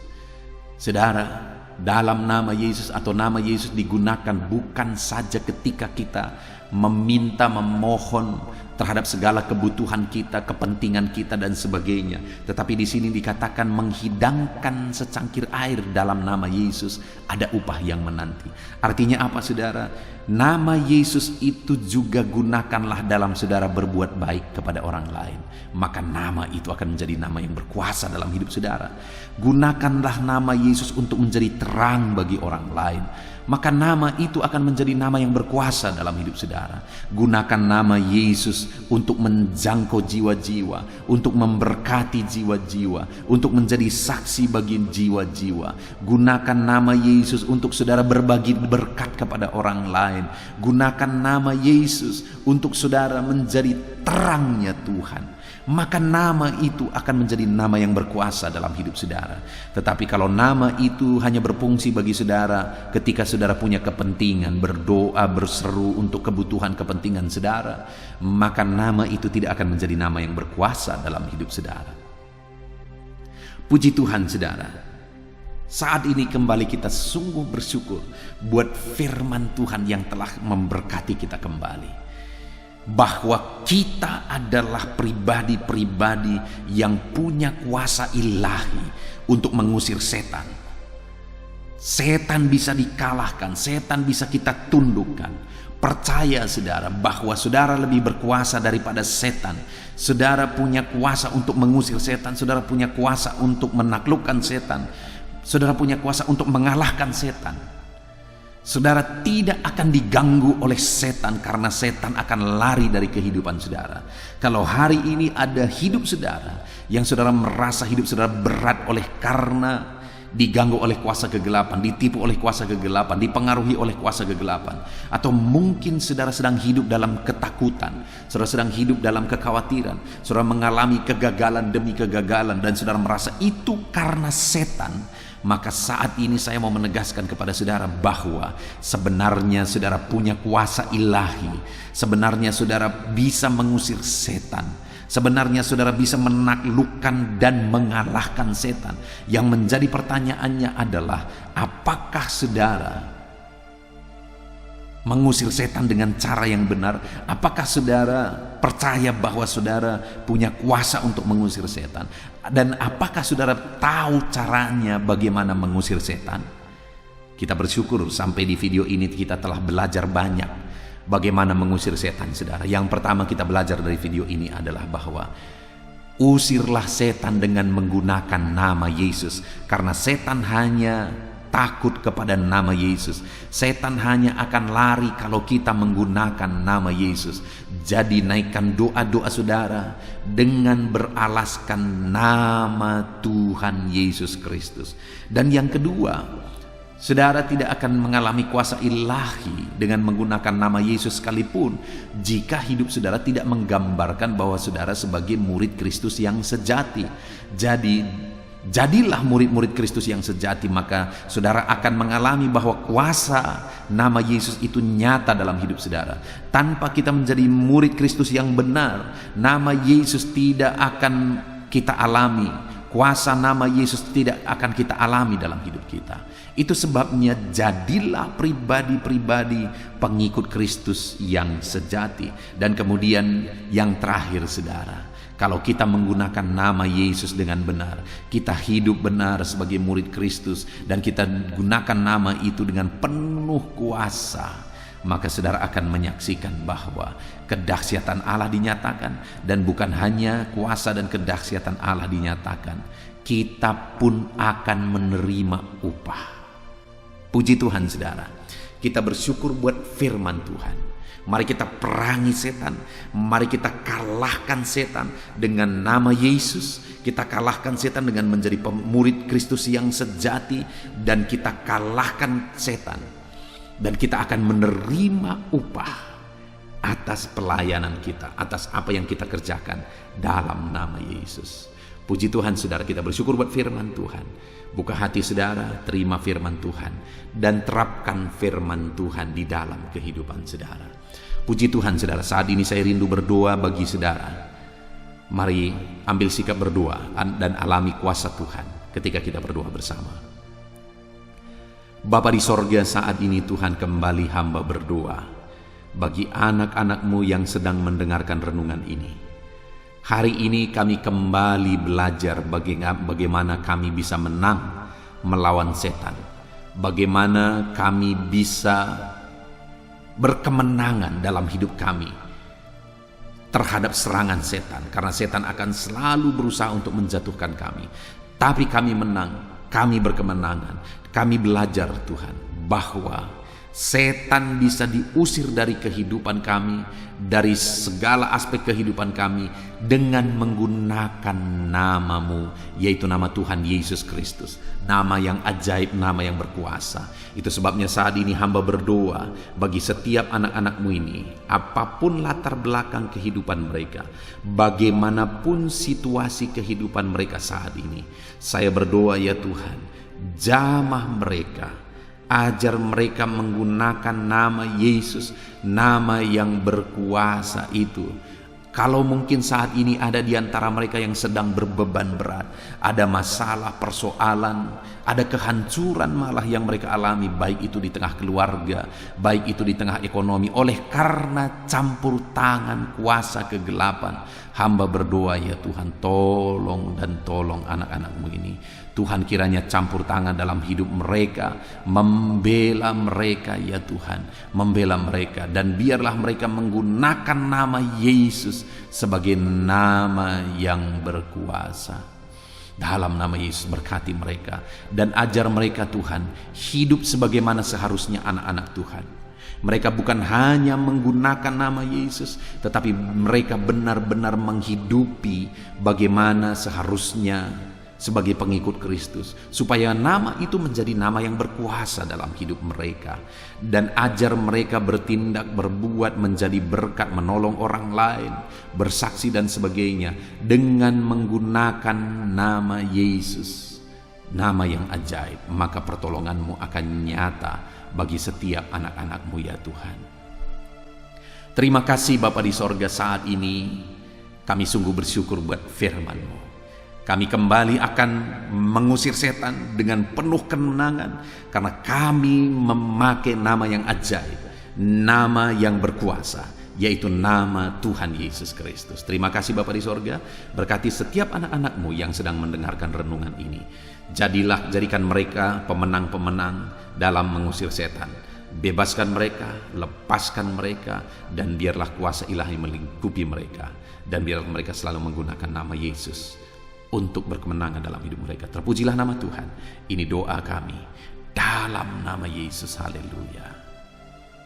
Saudara, dalam nama Yesus atau nama Yesus digunakan bukan saja ketika kita meminta, memohon terhadap segala kebutuhan kita, kepentingan kita dan sebagainya, tetapi di sini dikatakan menghidangkan secangkir air dalam nama Yesus, ada upah yang menanti. Artinya apa saudara? Nama Yesus itu juga gunakanlah dalam saudara berbuat baik kepada orang lain, maka nama itu akan menjadi nama yang berkuasa dalam hidup saudara. Gunakanlah nama Yesus untuk menjadi terang bagi orang lain, maka nama itu akan menjadi nama yang berkuasa dalam hidup saudara. Gunakan nama Yesus untuk menjangkau jiwa-jiwa, untuk memberkati jiwa-jiwa, untuk menjadi saksi bagi jiwa-jiwa. Gunakan nama Yesus untuk saudara berbagi berkat kepada orang lain. Gunakan nama Yesus untuk saudara menjadi terangnya Tuhan, maka nama itu akan menjadi nama yang berkuasa dalam hidup saudara. Tetapi kalau nama itu hanya berfungsi bagi saudara ketika saudara punya kepentingan, berdoa, berseru untuk kebutuhan kepentingan saudara, maka nama itu tidak akan menjadi nama yang berkuasa dalam hidup saudara. Puji Tuhan saudara, saat ini kembali kita sungguh bersyukur buat firman Tuhan yang telah memberkati kita kembali, bahwa kita adalah pribadi-pribadi yang punya kuasa ilahi untuk mengusir setan. Setan bisa dikalahkan, setan bisa kita tundukkan. Percaya saudara bahwa saudara lebih berkuasa daripada setan. Saudara punya kuasa untuk mengusir setan, saudara punya kuasa untuk menaklukkan setan, saudara punya kuasa untuk mengalahkan setan. Saudara tidak akan diganggu oleh setan, karena setan akan lari dari kehidupan saudara. Kalau hari ini ada hidup saudara yang saudara merasa hidup saudara berat oleh karena diganggu oleh kuasa kegelapan, ditipu oleh kuasa kegelapan, dipengaruhi oleh kuasa kegelapan, atau mungkin saudara sedang hidup dalam ketakutan, saudara sedang hidup dalam kekhawatiran, saudara mengalami kegagalan demi kegagalan dan saudara merasa itu karena setan, maka saat ini saya mau menegaskan kepada saudara bahwa sebenarnya saudara punya kuasa ilahi. Sebenarnya saudara bisa mengusir setan. Sebenarnya saudara bisa menaklukkan dan mengalahkan setan. Yang menjadi pertanyaannya adalah, apakah saudara mengusir setan dengan cara yang benar? Apakah saudara percaya bahwa saudara punya kuasa untuk mengusir setan? Dan apakah saudara tahu caranya bagaimana mengusir setan? Kita bersyukur sampai di video ini kita telah belajar banyak bagaimana mengusir setan saudara. Yang pertama kita belajar dari video ini adalah bahwa usirlah setan dengan menggunakan nama Yesus, karena setan hanya takut kepada nama Yesus. Setan hanya akan lari kalau kita menggunakan nama Yesus. Jadi naikkan doa-doa saudara dengan beralaskan nama Tuhan Yesus Kristus. Dan yang kedua, saudara tidak akan mengalami kuasa ilahi dengan menggunakan nama Yesus sekalipun jika hidup saudara tidak menggambarkan bahwa saudara sebagai murid Kristus yang sejati. Jadi, jadilah murid-murid Kristus yang sejati, maka saudara akan mengalami bahwa kuasa nama Yesus itu nyata dalam hidup saudara. Tanpa kita menjadi murid Kristus yang benar, nama Yesus tidak akan kita alami. Kuasa nama Yesus tidak akan kita alami dalam hidup kita. Itu sebabnya jadilah pribadi-pribadi pengikut Kristus yang sejati. Dan kemudian yang terakhir saudara, kalau kita menggunakan nama Yesus dengan benar, kita hidup benar sebagai murid Kristus, dan kita gunakan nama itu dengan penuh kuasa, maka saudara akan menyaksikan bahwa kedahsyatan Allah dinyatakan. Dan bukan hanya kuasa dan kedahsyatan Allah dinyatakan, kita pun akan menerima upah. Puji Tuhan saudara, kita bersyukur buat firman Tuhan. Mari kita perangi setan, mari kita kalahkan setan dengan nama Yesus. Kita kalahkan setan dengan menjadi murid Kristus yang sejati, dan kita kalahkan setan, dan kita akan menerima upah atas pelayanan kita, atas apa yang kita kerjakan dalam nama Yesus. Puji Tuhan saudara, kita bersyukur buat firman Tuhan. Buka hati saudara, terima firman Tuhan, dan terapkan firman Tuhan di dalam kehidupan saudara. Puji Tuhan saudara, saat ini saya rindu berdoa bagi saudara. Mari ambil sikap berdoa dan alami kuasa Tuhan ketika kita berdoa bersama. Bapa di sorga, saat ini Tuhan kembali hamba berdoa bagi anak-anak-Mu yang sedang mendengarkan renungan ini. Hari ini kami kembali belajar bagaimana kami bisa menang melawan setan. Bagaimana kami bisa berkemenangan dalam hidup kami terhadap serangan setan. Karena setan akan selalu berusaha untuk menjatuhkan kami. Tapi kami menang, kami berkemenangan. Kami belajar Tuhan bahwa setan bisa diusir dari kehidupan kami, dari segala aspek kehidupan kami, dengan menggunakan nama-Mu, yaitu nama Tuhan Yesus Kristus. Nama yang ajaib, nama yang berkuasa. Itu sebabnya saat ini hamba berdoa bagi setiap anak-anak-Mu ini, apapun latar belakang kehidupan mereka, bagaimanapun situasi kehidupan mereka saat ini, saya berdoa ya Tuhan, jamah mereka. Ajar mereka menggunakan nama Yesus, nama yang berkuasa itu. Kalau mungkin saat ini ada di antara mereka yang sedang berbeban berat, ada masalah, persoalan, ada kehancuran malah yang mereka alami, baik itu di tengah keluarga, baik itu di tengah ekonomi, oleh karena campur tangan kuasa kegelapan. Hamba berdoa ya Tuhan, tolong dan tolong anak-anak-Mu ini. Tuhan kiranya campur tangan dalam hidup mereka, membela mereka ya Tuhan, membela mereka, dan biarlah mereka menggunakan nama Yesus sebagai nama yang berkuasa. Dalam nama Yesus berkati mereka dan ajar mereka Tuhan hidup sebagaimana seharusnya anak-anak Tuhan. Mereka bukan hanya menggunakan nama Yesus, tetapi mereka benar-benar menghidupi bagaimana seharusnya sebagai pengikut Kristus, supaya nama itu menjadi nama yang berkuasa dalam hidup mereka. Dan ajar mereka bertindak, berbuat, menjadi berkat, menolong orang lain, bersaksi dan sebagainya, dengan menggunakan nama Yesus, nama yang ajaib. Maka pertolongan-Mu akan nyata bagi setiap anak-anak-Mu ya Tuhan. Terima kasih Bapa di sorga, saat ini kami sungguh bersyukur buat firman-Mu. Kami kembali akan mengusir setan dengan penuh kemenangan, karena kami memakai nama yang ajaib, nama yang berkuasa, yaitu nama Tuhan Yesus Kristus. Terima kasih Bapa di sorga, berkati setiap anak-anak-Mu yang sedang mendengarkan renungan ini. Jadikan mereka pemenang-pemenang dalam mengusir setan. Bebaskan mereka, lepaskan mereka, dan biarlah kuasa ilahi melingkupi mereka, dan biarlah mereka selalu menggunakan nama Yesus untuk berkemenangan dalam hidup mereka. Terpujilah nama Tuhan. Ini doa kami Dalam nama Yesus, haleluya.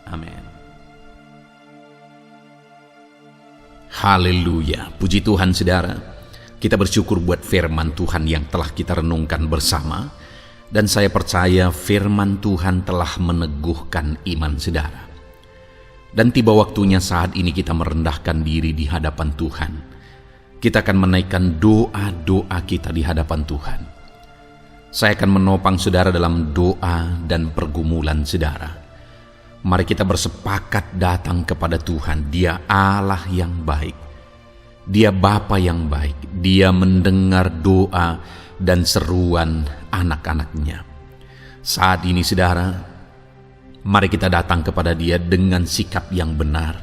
Amin. Haleluya, puji Tuhan saudara. Kita bersyukur buat firman Tuhan yang telah kita renungkan bersama. Dan saya percaya firman Tuhan telah meneguhkan iman saudara. Dan tiba waktunya saat ini kita merendahkan diri di hadapan Tuhan. Kita akan menaikkan doa-doa kita di hadapan Tuhan. Saya akan menopang saudara dalam doa dan pergumulan saudara. Mari kita bersepakat datang kepada Tuhan. Dia Allah yang baik. Dia Bapa yang baik. Dia mendengar doa dan seruan anak-anaknya. Saat ini saudara, mari kita datang kepada Dia dengan sikap yang benar.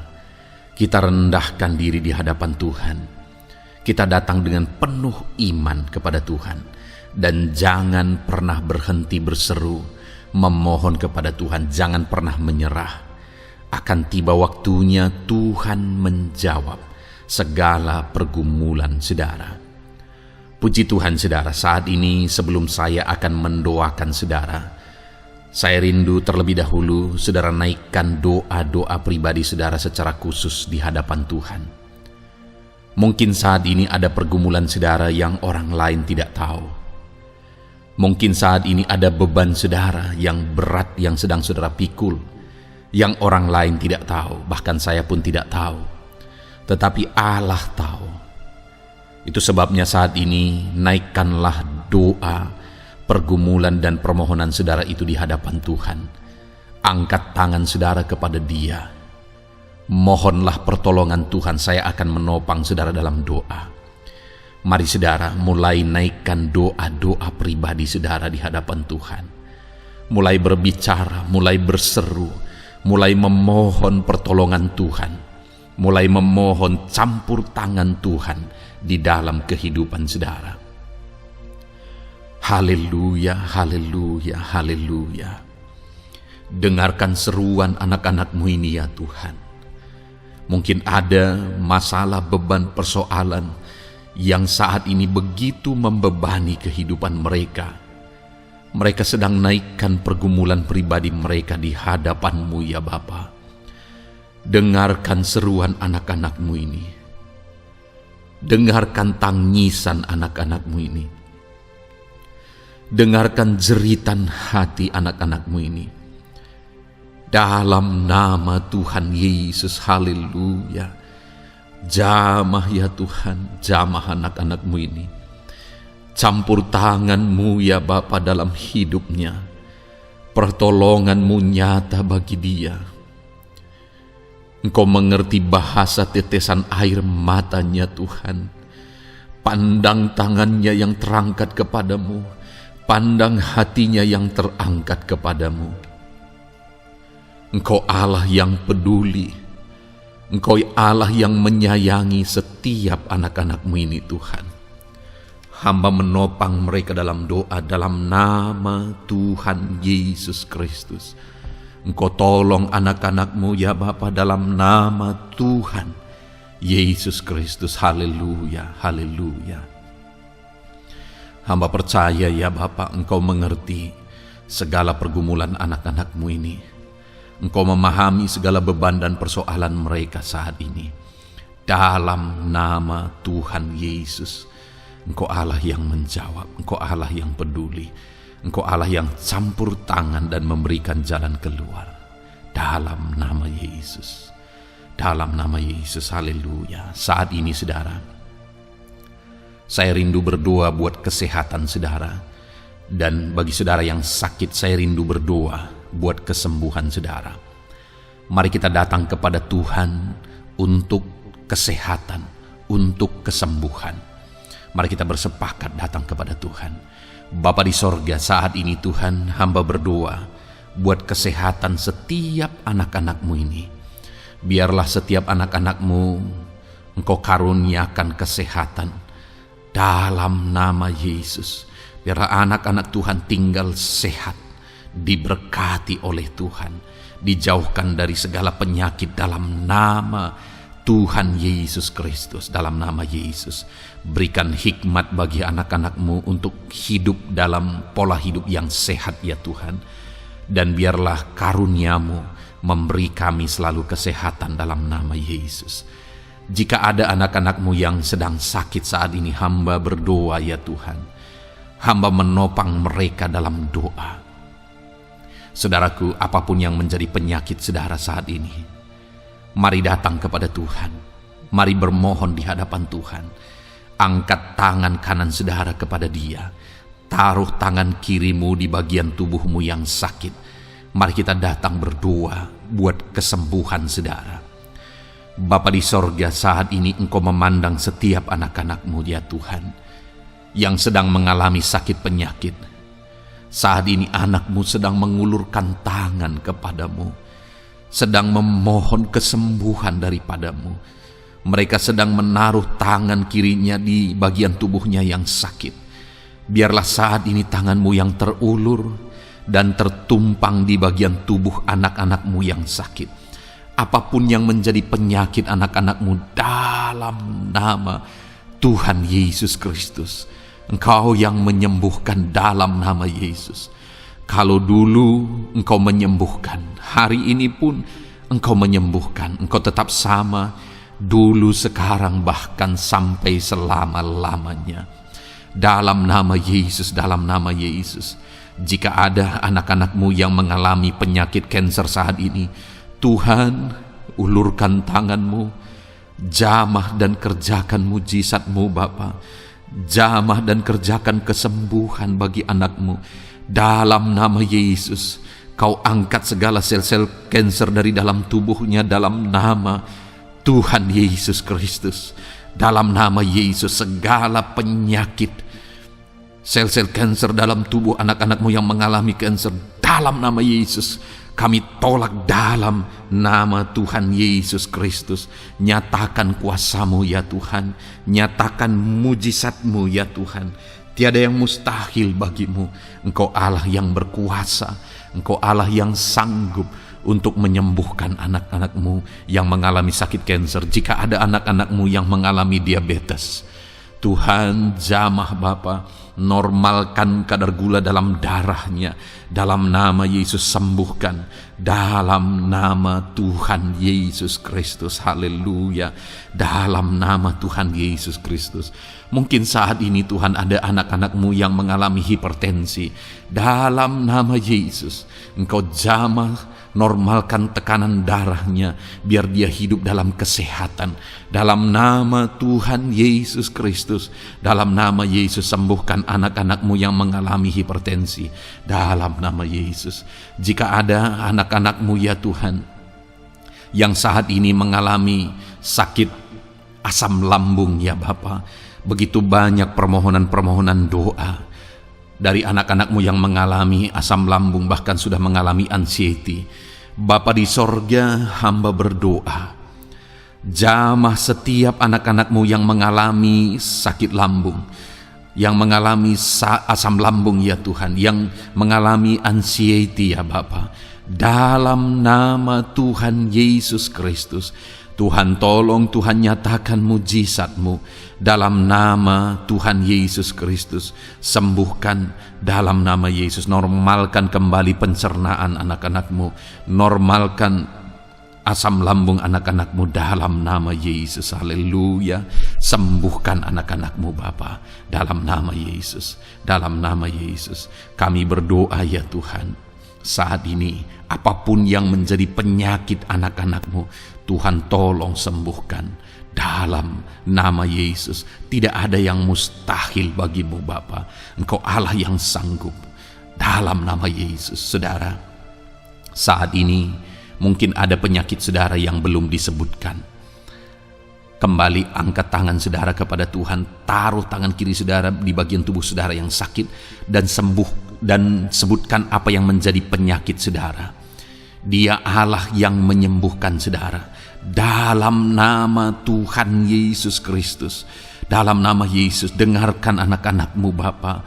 Kita rendahkan diri di hadapan Tuhan. Kita datang dengan penuh iman kepada Tuhan. Dan jangan pernah berhenti berseru, memohon kepada Tuhan. Jangan pernah menyerah. Akan tiba waktunya Tuhan menjawab segala pergumulan saudara. Puji Tuhan saudara, saat ini sebelum saya akan mendoakan saudara, saya rindu terlebih dahulu saudara naikkan doa-doa pribadi saudara secara khusus di hadapan Tuhan. Mungkin saat ini ada pergumulan saudara yang orang lain tidak tahu. Mungkin saat ini ada beban saudara yang berat yang sedang saudara pikul, yang orang lain tidak tahu, bahkan saya pun tidak tahu. Tetapi Allah tahu. Itu sebabnya saat ini naikkanlah doa, pergumulan dan permohonan saudara itu di hadapan Tuhan. Angkat tangan saudara kepada Dia. Mohonlah pertolongan Tuhan, saya akan menopang saudara dalam doa. Mari saudara mulai naikkan doa-doa pribadi saudara di hadapan Tuhan. Mulai berbicara, mulai berseru, mulai memohon pertolongan Tuhan. Mulai memohon campur tangan Tuhan di dalam kehidupan saudara. Haleluya, haleluya, haleluya. Dengarkan seruan anak-anak-Mu ini ya Tuhan. Mungkin ada masalah, beban, persoalan yang saat ini begitu membebani kehidupan mereka. Mereka sedang naikkan pergumulan pribadi mereka di hadapan-Mu ya Bapa. Dengarkan seruan anak-anak-Mu ini. Dengarkan tangisan anak-anak-Mu ini. Dengarkan jeritan hati anak-anak-Mu ini. Dalam nama Tuhan Yesus, haleluya. Jamah ya Tuhan, jamah anak-anak-Mu ini. Campur tangan-Mu ya Bapa dalam hidupnya. Pertolongan-Mu nyata bagi dia. Engkau mengerti bahasa tetesan air matanya Tuhan. Pandang tangannya yang terangkat kepadamu. Pandang hatinya yang terangkat kepadamu. Engkau Allah yang peduli. Engkau Allah yang menyayangi setiap anak-anak-Mu ini Tuhan. Hamba menopang mereka dalam doa dalam nama Tuhan Yesus Kristus. Engkau tolong anak-anak-Mu ya Bapa dalam nama Tuhan Yesus Kristus. Haleluya, haleluya. Hamba percaya ya Bapa, Engkau mengerti segala pergumulan anak-anak-Mu ini. Engkau memahami segala beban dan persoalan mereka saat ini. Dalam nama Tuhan Yesus, Engkau Allah yang menjawab, Engkau Allah yang peduli. Engkau Allah yang campur tangan dan memberikan jalan keluar. Dalam nama Yesus. Dalam nama Yesus, haleluya. Saat ini saudara, saya rindu berdoa buat kesehatan saudara. Dan bagi saudara yang sakit, saya rindu berdoa buat kesembuhan saudara. Mari kita datang kepada Tuhan untuk kesehatan, untuk kesembuhan. Mari kita bersepakat datang kepada Tuhan. Bapa di sorga, saat ini Tuhan, hamba berdoa buat kesehatan setiap anak-anak-Mu ini. Biarlah setiap anak-anak-Mu Engkau karuniakan kesehatan dalam nama Yesus. Biarlah anak-anak Tuhan tinggal sehat, diberkati oleh Tuhan, dijauhkan dari segala penyakit dalam nama Tuhan Yesus Kristus, dalam nama Yesus, berikan hikmat bagi anak-anak-Mu untuk hidup dalam pola hidup yang sehat ya Tuhan. Dan biarlah karunia-Mu memberi kami selalu kesehatan dalam nama Yesus. Jika ada anak-anak-Mu yang sedang sakit saat ini, hamba berdoa ya Tuhan. Hamba menopang mereka dalam doa. Saudaraku, apapun yang menjadi penyakit saudara saat ini, mari datang kepada Tuhan. Mari bermohon di hadapan Tuhan. Angkat tangan kanan saudara kepada Dia. Taruh tangan kirimu di bagian tubuhmu yang sakit. Mari kita datang berdoa buat kesembuhan saudara. Bapa di sorga, saat ini Engkau memandang setiap anak-anak-Mu ya Tuhan, yang sedang mengalami sakit penyakit. Saat ini anak-Mu sedang mengulurkan tangan kepadamu, sedang memohon kesembuhan daripadamu. Mereka sedang menaruh tangan kirinya di bagian tubuhnya yang sakit. Biarlah saat ini tanganmu yang terulur dan tertumpang di bagian tubuh anak-anak-Mu yang sakit. Apapun yang menjadi penyakit anak-anak-Mu, dalam nama Tuhan Yesus Kristus, Engkau yang menyembuhkan dalam nama Yesus. Kalau dulu Engkau menyembuhkan, hari ini pun Engkau menyembuhkan. Engkau tetap sama, dulu, sekarang, bahkan sampai selama-lamanya. Dalam nama Yesus, dalam nama Yesus. Jika ada anak-anak-Mu yang mengalami penyakit kanker saat ini, Tuhan, ulurkan tangan-Mu, jamah dan kerjakan mujizat-Mu Bapa. Jamah dan kerjakan kesembuhan bagi anak-Mu. Dalam nama Yesus, Kau angkat segala sel-sel kanker dari dalam tubuhnya dalam nama Tuhan Yesus Kristus. Dalam nama Yesus, segala penyakit, sel-sel kanker dalam tubuh anak-anak-Mu yang mengalami kanker, dalam nama Yesus, kami tolak dalam nama Tuhan Yesus Kristus. Nyatakan kuasa-Mu ya Tuhan, nyatakan mujizat-Mu ya Tuhan. Tiada yang mustahil bagimu. Engkau Allah yang berkuasa. Engkau Allah yang sanggup untuk menyembuhkan anak-anak-Mu yang mengalami sakit kanker. Jika ada anak-anak-Mu yang mengalami diabetes, Tuhan, jamah Bapa, normalkan kadar gula dalam darahnya. Dalam nama Yesus, sembuhkan. Dalam nama Tuhan Yesus Kristus. Haleluya. Dalam nama Tuhan Yesus Kristus. Mungkin saat ini Tuhan ada anak-anak-Mu yang mengalami hipertensi. Dalam nama Yesus, Engkau jamah, normalkan tekanan darahnya, biar dia hidup dalam kesehatan. Dalam nama Tuhan Yesus Kristus, dalam nama Yesus, sembuhkan anak-anak-Mu yang mengalami hipertensi. Dalam nama Yesus. Jika ada anak-anak-Mu ya Tuhan, yang saat ini mengalami sakit asam lambung ya Bapa, begitu banyak permohonan-permohonan doa dari anak-anak-Mu yang mengalami asam lambung, bahkan sudah mengalami anxiety. Bapa di sorga, hamba berdoa, jamah setiap anak-anak-Mu yang mengalami sakit lambung, yang mengalami asam lambung ya Tuhan, yang mengalami anxiety ya Bapa. Dalam nama Tuhan Yesus Kristus, Tuhan tolong, Tuhan nyatakan mujizat-Mu. Dalam nama Tuhan Yesus Kristus, sembuhkan dalam nama Yesus. Normalkan kembali pencernaan anak-anak-Mu. Normalkan asam lambung anak-anak-Mu dalam nama Yesus. Haleluya. Sembuhkan anak-anak-Mu Bapa, dalam nama Yesus. Dalam nama Yesus kami berdoa ya Tuhan. Saat ini apapun yang menjadi penyakit anak-anak-Mu, Tuhan tolong sembuhkan dalam nama Yesus. Tidak ada yang mustahil bagimu Bapa. Engkau Allah yang sanggup. Dalam nama Yesus. Saudara, saat ini mungkin ada penyakit saudara yang belum disebutkan. Kembali angkat tangan saudara kepada Tuhan, taruh tangan kiri saudara di bagian tubuh saudara yang sakit, dan sembuh, dan sebutkan apa yang menjadi penyakit saudara. Dia Allah yang menyembuhkan saudara. Dalam nama Tuhan Yesus Kristus, dalam nama Yesus, dengarkan anak-anak-Mu Bapa.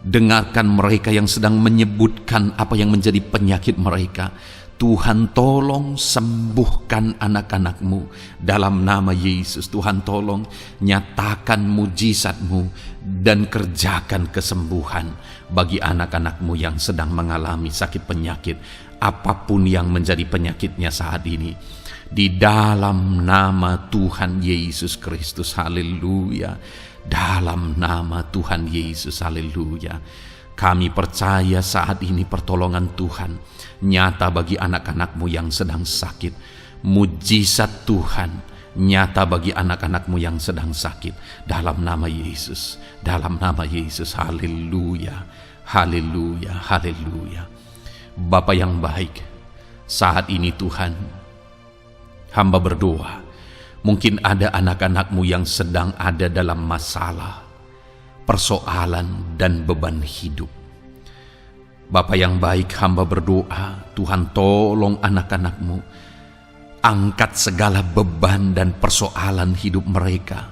Dengarkan mereka yang sedang menyebutkan apa yang menjadi penyakit mereka. Tuhan tolong sembuhkan anak-anak-Mu dalam nama Yesus. Tuhan tolong nyatakan mujizat-Mu dan kerjakan kesembuhan bagi anak-anak-Mu yang sedang mengalami sakit penyakit, apapun yang menjadi penyakitnya saat ini. Di dalam nama Tuhan Yesus Kristus, haleluya. Dalam nama Tuhan Yesus, haleluya. Kami percaya saat ini pertolongan Tuhan nyata bagi anak-anak-Mu yang sedang sakit. Mujizat Tuhan nyata bagi anak-anak-Mu yang sedang sakit. Dalam nama Yesus, dalam nama Yesus, haleluya, haleluya, haleluya. Bapa yang baik, saat ini Tuhan, hamba berdoa, mungkin ada anak-anak-Mu yang sedang ada dalam masalah, persoalan dan beban hidup. Bapa yang baik, hamba berdoa, Tuhan tolong anak-anak-Mu, angkat segala beban dan persoalan hidup mereka.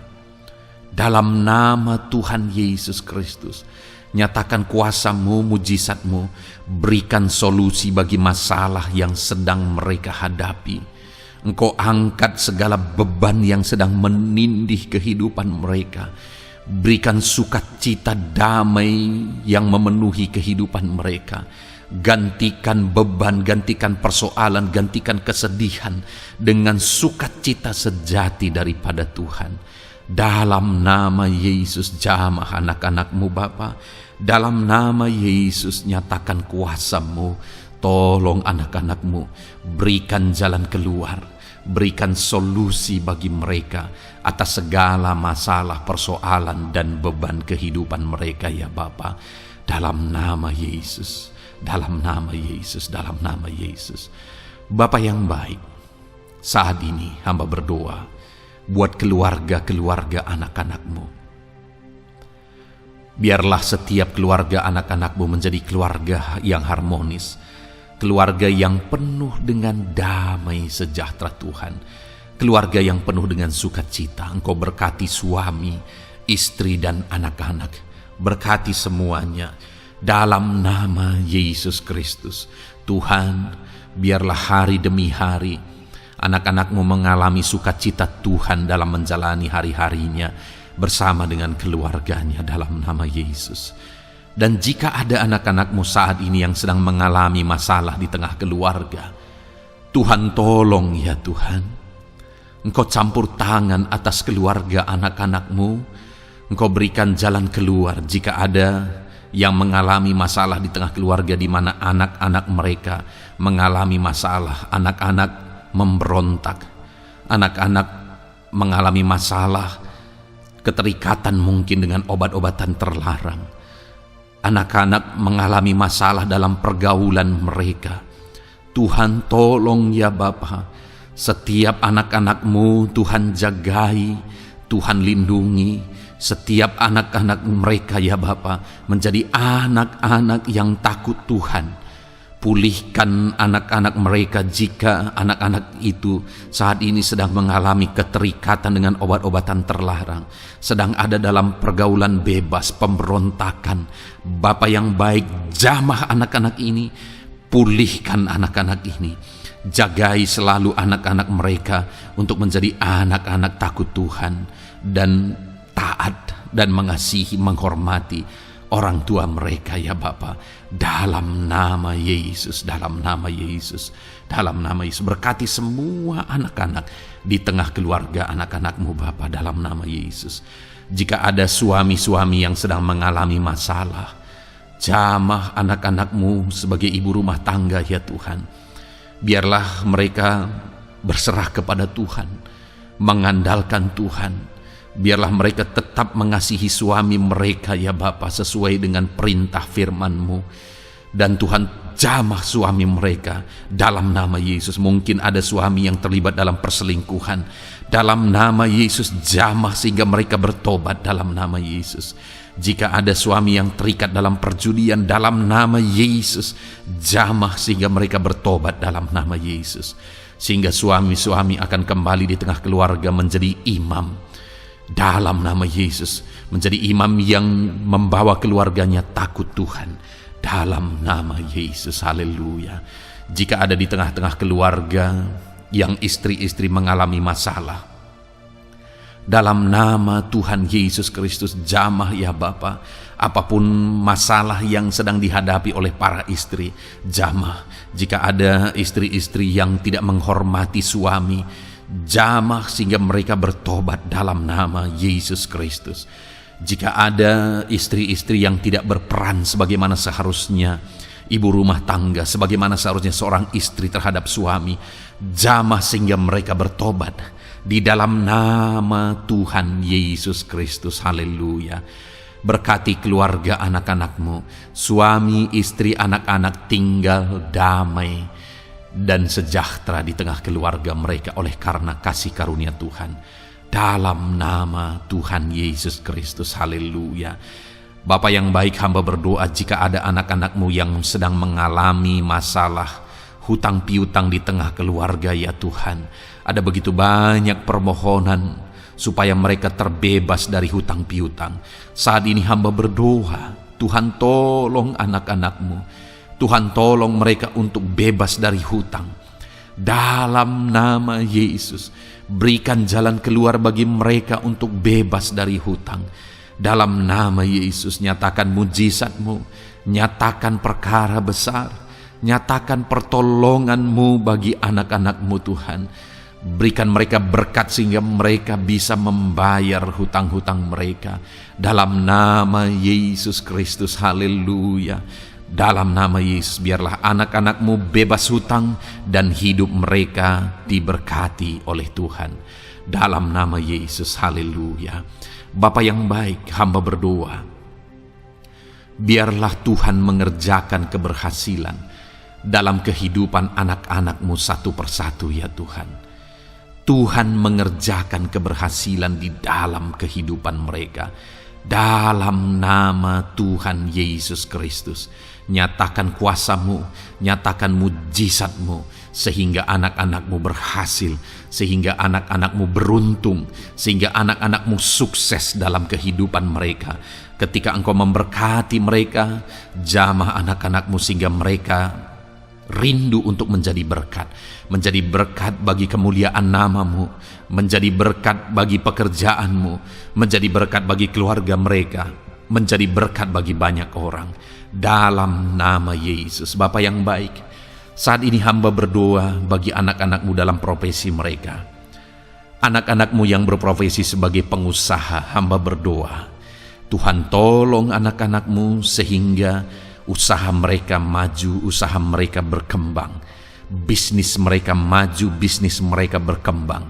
Dalam nama Tuhan Yesus Kristus, nyatakan kuasa-Mu, mujizat-Mu, berikan solusi bagi masalah yang sedang mereka hadapi. Engkau angkat segala beban yang sedang menindih kehidupan mereka. Berikan sukacita damai yang memenuhi kehidupan mereka. Gantikan beban, gantikan persoalan, gantikan kesedihan dengan sukacita sejati daripada Tuhan. Dalam nama Yesus, jamah anak-anak-Mu Bapa. Dalam nama Yesus, nyatakan kuasa-Mu. Tolong anak-anak-Mu, berikan jalan keluar, berikan solusi bagi mereka atas segala masalah, persoalan, dan beban kehidupan mereka ya Bapa. Dalam nama Yesus, dalam nama Yesus, dalam nama Yesus. Bapa yang baik, saat ini hamba berdoa buat keluarga-keluarga anak-anak-Mu. Biarlah setiap keluarga anak-anak-Mu menjadi keluarga yang harmonis, keluarga yang penuh dengan damai sejahtera Tuhan, keluarga yang penuh dengan sukacita. Engkau berkati suami, istri, dan anak-anak. Berkati semuanya dalam nama Yesus Kristus. Tuhan, biarlah hari demi hari anak-anak-Mu mengalami sukacita Tuhan dalam menjalani hari-harinya bersama dengan keluarganya dalam nama Yesus. Dan jika ada anak-anak-Mu saat ini yang sedang mengalami masalah di tengah keluarga, Tuhan tolong ya Tuhan. Engkau campur tangan atas keluarga anak-anak-Mu. Engkau berikan jalan keluar jika ada yang mengalami masalah di tengah keluarga di mana anak-anak mereka mengalami masalah, anak-anak memberontak, anak-anak mengalami masalah, keterikatan mungkin dengan obat-obatan terlarang. Anak-anak mengalami masalah dalam pergaulan mereka. Tuhan tolong ya Bapa, setiap anak-anak-Mu Tuhan jagai, Tuhan lindungi. Setiap anak-anak mereka ya Bapa menjadi anak-anak yang takut Tuhan. Pulihkan anak-anak mereka jika anak-anak itu saat ini sedang mengalami keterikatan dengan obat-obatan terlarang, sedang ada dalam pergaulan bebas, pemberontakan. Bapa yang baik, jamah anak-anak ini, pulihkan anak-anak ini. Jagai selalu anak-anak mereka untuk menjadi anak-anak takut Tuhan dan taat dan mengasihi, menghormati orang tua mereka ya Bapa. Dalam nama Yesus, dalam nama Yesus, dalam nama Yesus. Berkati semua anak-anak di tengah keluarga anak-anak-Mu Bapa dalam nama Yesus. Jika ada suami-suami yang sedang mengalami masalah, jamah anak-anak-Mu sebagai ibu rumah tangga ya Tuhan. Biarlah mereka berserah kepada Tuhan, mengandalkan Tuhan. Biarlah mereka tetap mengasihi suami mereka ya Bapa sesuai dengan perintah firman-Mu. Dan Tuhan jamah suami mereka dalam nama Yesus. Mungkin ada suami yang terlibat dalam perselingkuhan. Dalam nama Yesus jamah sehingga mereka bertobat dalam nama Yesus. Jika ada suami yang terikat dalam perjudian, dalam nama Yesus jamah sehingga mereka bertobat dalam nama Yesus. Sehingga suami-suami akan kembali di tengah keluarga menjadi imam dalam nama Yesus, menjadi imam yang membawa keluarganya takut Tuhan dalam nama Yesus. Haleluya. Jika ada di tengah-tengah keluarga yang istri-istri mengalami masalah, dalam nama Tuhan Yesus Kristus jamah ya Bapa. Apapun masalah yang sedang dihadapi oleh para istri, jamah. Jika ada istri-istri yang tidak menghormati suami, jamah sehingga mereka bertobat dalam nama Yesus Kristus. Jika ada istri-istri yang tidak berperan sebagaimana seharusnya, ibu rumah tangga sebagaimana seharusnya seorang istri terhadap suami, jamah sehingga mereka bertobat di dalam nama Tuhan Yesus Kristus. Haleluya. Berkati keluarga anak-anakmu, suami, istri, anak-anak tinggal damai dan sejahtera di tengah keluarga mereka oleh karena kasih karunia Tuhan. Dalam nama Tuhan Yesus Kristus. Haleluya. Bapa yang baik, hamba berdoa jika ada anak-anakmu yang sedang mengalami masalah hutang piutang di tengah keluarga ya Tuhan. Ada begitu banyak permohonan supaya mereka terbebas dari hutang piutang. Saat ini hamba berdoa, Tuhan tolong anak-anakmu. Tuhan tolong mereka untuk bebas dari hutang. Dalam nama Yesus, berikan jalan keluar bagi mereka untuk bebas dari hutang. Dalam nama Yesus, nyatakan mujizat-Mu, nyatakan perkara besar, nyatakan pertolongan-Mu bagi anak-anak-Mu Tuhan. Berikan mereka berkat sehingga mereka bisa membayar hutang-hutang mereka. Dalam nama Yesus Kristus. Haleluya. Dalam nama Yesus, biarlah anak-anak-Mu bebas hutang dan hidup mereka diberkati oleh Tuhan. Dalam nama Yesus. Haleluya. Bapa yang baik, hamba berdoa, biarlah Tuhan mengerjakan keberhasilan dalam kehidupan anak-anak-Mu satu persatu ya Tuhan. Tuhan mengerjakan keberhasilan di dalam kehidupan mereka. Dalam nama Tuhan Yesus Kristus, nyatakan kuasa-Mu, nyatakan mujizat-Mu, sehingga anak-anak-Mu berhasil, sehingga anak-anak-Mu beruntung, sehingga anak-anak-Mu sukses dalam kehidupan mereka. Ketika Engkau memberkati mereka, jamah anak-anak-Mu sehingga mereka rindu untuk menjadi berkat bagi kemuliaan nama-Mu, menjadi berkat bagi pekerjaan-Mu, menjadi berkat bagi keluarga mereka, menjadi berkat bagi banyak orang. Dalam nama Yesus. Bapa yang baik, saat ini hamba berdoa bagi anak-anak-Mu dalam profesi mereka. Anak-anak-Mu yang berprofesi sebagai pengusaha, hamba berdoa, Tuhan tolong anak-anak-Mu sehingga usaha mereka maju, usaha mereka berkembang, bisnis mereka maju, bisnis mereka berkembang.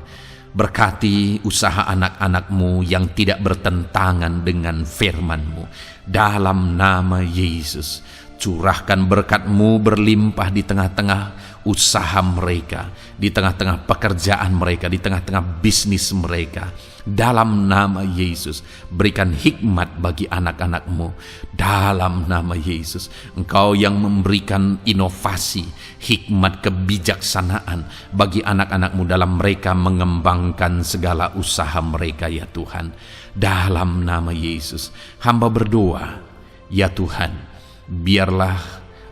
Berkati usaha anak-anak-Mu yang tidak bertentangan dengan firman-Mu. Dalam nama Yesus, curahkan berkat-Mu berlimpah di tengah-tengah usaha mereka, di tengah-tengah pekerjaan mereka, di tengah-tengah bisnis mereka. Dalam nama Yesus, berikan hikmat bagi anak-anak-Mu. Dalam nama Yesus, Engkau yang memberikan inovasi, hikmat, kebijaksanaan bagi anak-anak-Mu dalam mereka mengembangkan segala usaha mereka ya Tuhan. Dalam nama Yesus, hamba berdoa, ya Tuhan, biarlah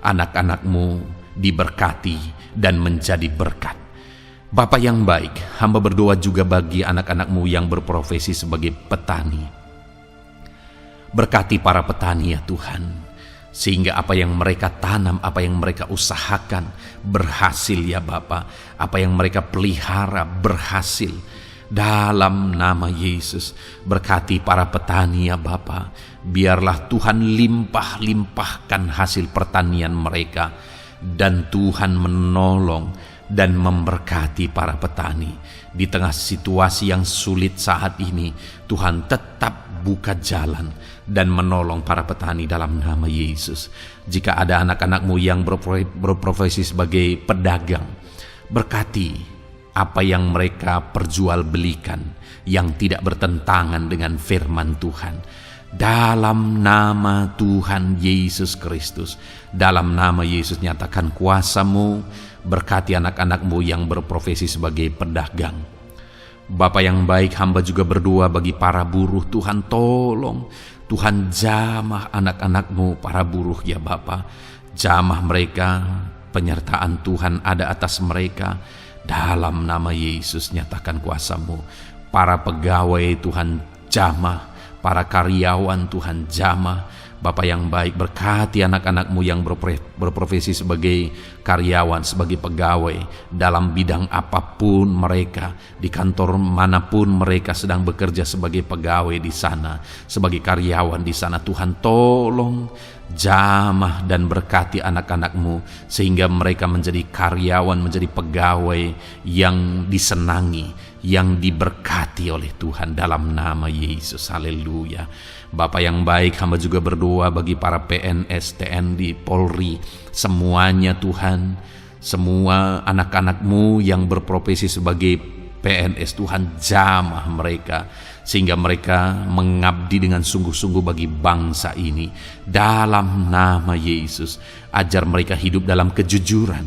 anak-anak-Mu diberkati dan menjadi berkat. Bapa yang baik, hamba berdoa juga bagi anak-anak-Mu yang berprofesi sebagai petani. Berkati para petani ya Tuhan, sehingga apa yang mereka tanam, apa yang mereka usahakan berhasil ya Bapa. Apa yang mereka pelihara berhasil. Dalam nama Yesus, berkati para petani ya Bapa. Biarlah Tuhan limpah-limpahkan hasil pertanian mereka, dan Tuhan menolong dan memberkati para petani. Di tengah situasi yang sulit saat ini, Tuhan tetap buka jalan dan menolong para petani dalam nama Yesus. Jika ada anak-anak-Mu yang berprofesi sebagai pedagang, berkati apa yang mereka perjualbelikan yang tidak bertentangan dengan firman Tuhan. Dalam nama Tuhan Yesus Kristus, dalam nama Yesus, nyatakan kuasa-Mu, berkati anak-anak-Mu yang berprofesi sebagai pedagang. Bapa yang baik, hamba juga berdoa bagi para buruh. Tuhan tolong, Tuhan jamah anak-anak-Mu para buruh ya Bapa. Jamah mereka penyertaan Tuhan ada atas mereka. Dalam nama Yesus nyatakan kuasa-Mu. Para pegawai Tuhan jamah, para karyawan Tuhan jamah. Bapa yang baik, berkati anak-anak-Mu yang berprofesi sebagai karyawan, sebagai pegawai dalam bidang apapun mereka, di kantor manapun mereka sedang bekerja sebagai pegawai di sana, sebagai karyawan di sana. Tuhan tolong jamah dan berkati anak-anak-Mu sehingga mereka menjadi karyawan, menjadi pegawai yang disenangi, yang diberkati oleh Tuhan dalam nama Yesus. Haleluya. Bapa yang baik, hamba juga berdoa bagi para PNS, TNI, Polri, semuanya Tuhan, semua anak-anak-Mu yang berprofesi sebagai PNS, Tuhan jamah mereka sehingga mereka mengabdi dengan sungguh-sungguh bagi bangsa ini. Dalam nama Yesus, ajar mereka hidup dalam kejujuran,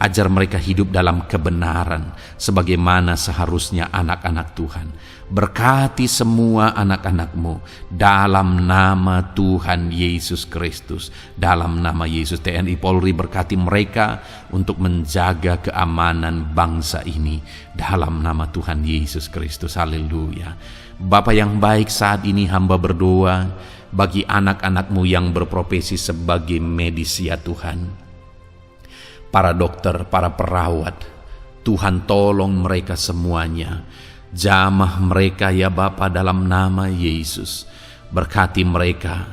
ajar mereka hidup dalam kebenaran sebagaimana seharusnya anak-anak Tuhan. Berkati semua anak-anak-Mu dalam nama Tuhan Yesus Kristus. Dalam nama Yesus, TNI Polri berkati mereka untuk menjaga keamanan bangsa ini dalam nama Tuhan Yesus Kristus. Haleluya. Bapa yang baik, saat ini hamba berdoa bagi anak-anak-Mu yang berprofesi sebagai medis ya Tuhan. Para dokter, para perawat, Tuhan tolong mereka semuanya. Jamah mereka ya Bapa dalam nama Yesus. Berkati mereka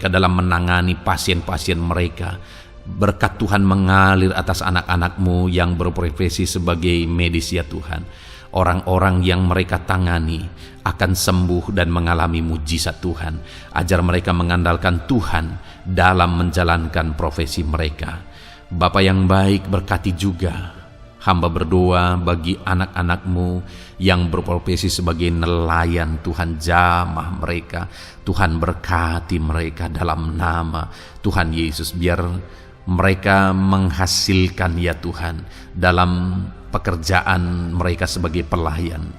dalam menangani pasien-pasien mereka. Berkat Tuhan mengalir atas anak-anak-Mu yang berprofesi sebagai medis ya Tuhan. Orang-orang yang mereka tangani akan sembuh dan mengalami mujizat Tuhan. Ajar mereka mengandalkan Tuhan dalam menjalankan profesi mereka. Bapa yang baik, berkati juga hamba berdoa bagi anak-anak-Mu yang berprofesi sebagai nelayan. Tuhan jamah mereka, Tuhan berkati mereka dalam nama Tuhan Yesus. Biar mereka menghasilkan ya Tuhan dalam pekerjaan mereka sebagai pelayan.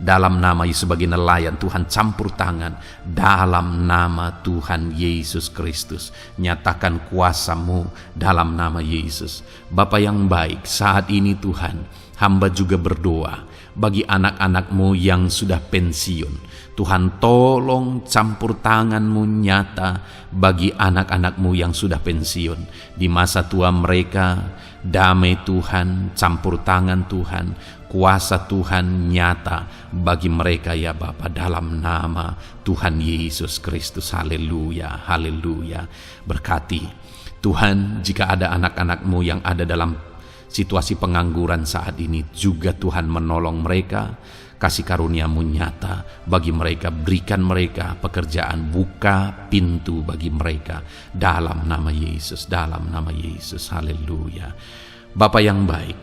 Dalam nama Yesus sebagai nelayan, Tuhan campur tangan dalam nama Tuhan Yesus Kristus. Nyatakan kuasa-Mu dalam nama Yesus. Bapa yang baik, saat ini Tuhan, hamba juga berdoa bagi anak-anak-Mu yang sudah pensiun. Tuhan tolong campur tangan-Mu nyata bagi anak-anak-Mu yang sudah pensiun. Di masa tua mereka, damai Tuhan, campur tangan Tuhan, kuasa Tuhan nyata bagi mereka ya Bapa dalam nama Tuhan Yesus Kristus. Haleluya, haleluya. Berkati Tuhan, jika ada anak-anak-Mu yang ada dalam situasi pengangguran saat ini, juga Tuhan menolong mereka. Kasih karunia-Mu nyata bagi mereka, berikan mereka pekerjaan, buka pintu bagi mereka dalam nama Yesus, dalam nama Yesus. Haleluya. Bapa yang baik,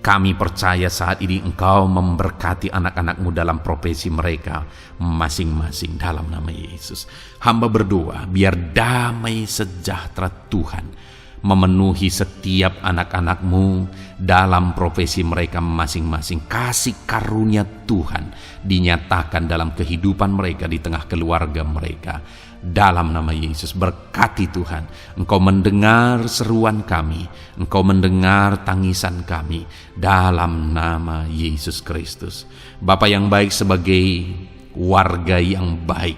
kami percaya saat ini Engkau memberkati anak-anak-Mu dalam profesi mereka masing-masing dalam nama Yesus. Hamba berdoa biar damai sejahtera Tuhan memenuhi setiap anak-anak-Mu dalam profesi mereka masing-masing. Kasih karunia Tuhan dinyatakan dalam kehidupan mereka, di tengah keluarga mereka. Dalam nama Yesus, berkati Tuhan. Engkau mendengar seruan kami, Engkau mendengar tangisan kami dalam nama Yesus Kristus. Bapa yang baik, sebagai warga yang baik,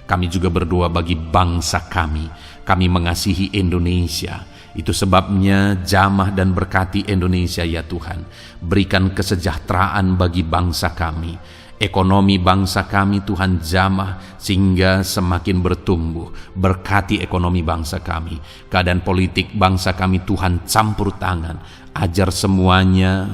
kami juga berdoa bagi bangsa kami. Kami mengasihi Indonesia. Itu sebabnya jamah dan berkati Indonesia ya Tuhan. Berikan kesejahteraan bagi bangsa kami. Ekonomi bangsa kami Tuhan jamah sehingga semakin bertumbuh. Berkati ekonomi bangsa kami. Keadaan politik bangsa kami Tuhan campur tangan. Ajar semuanya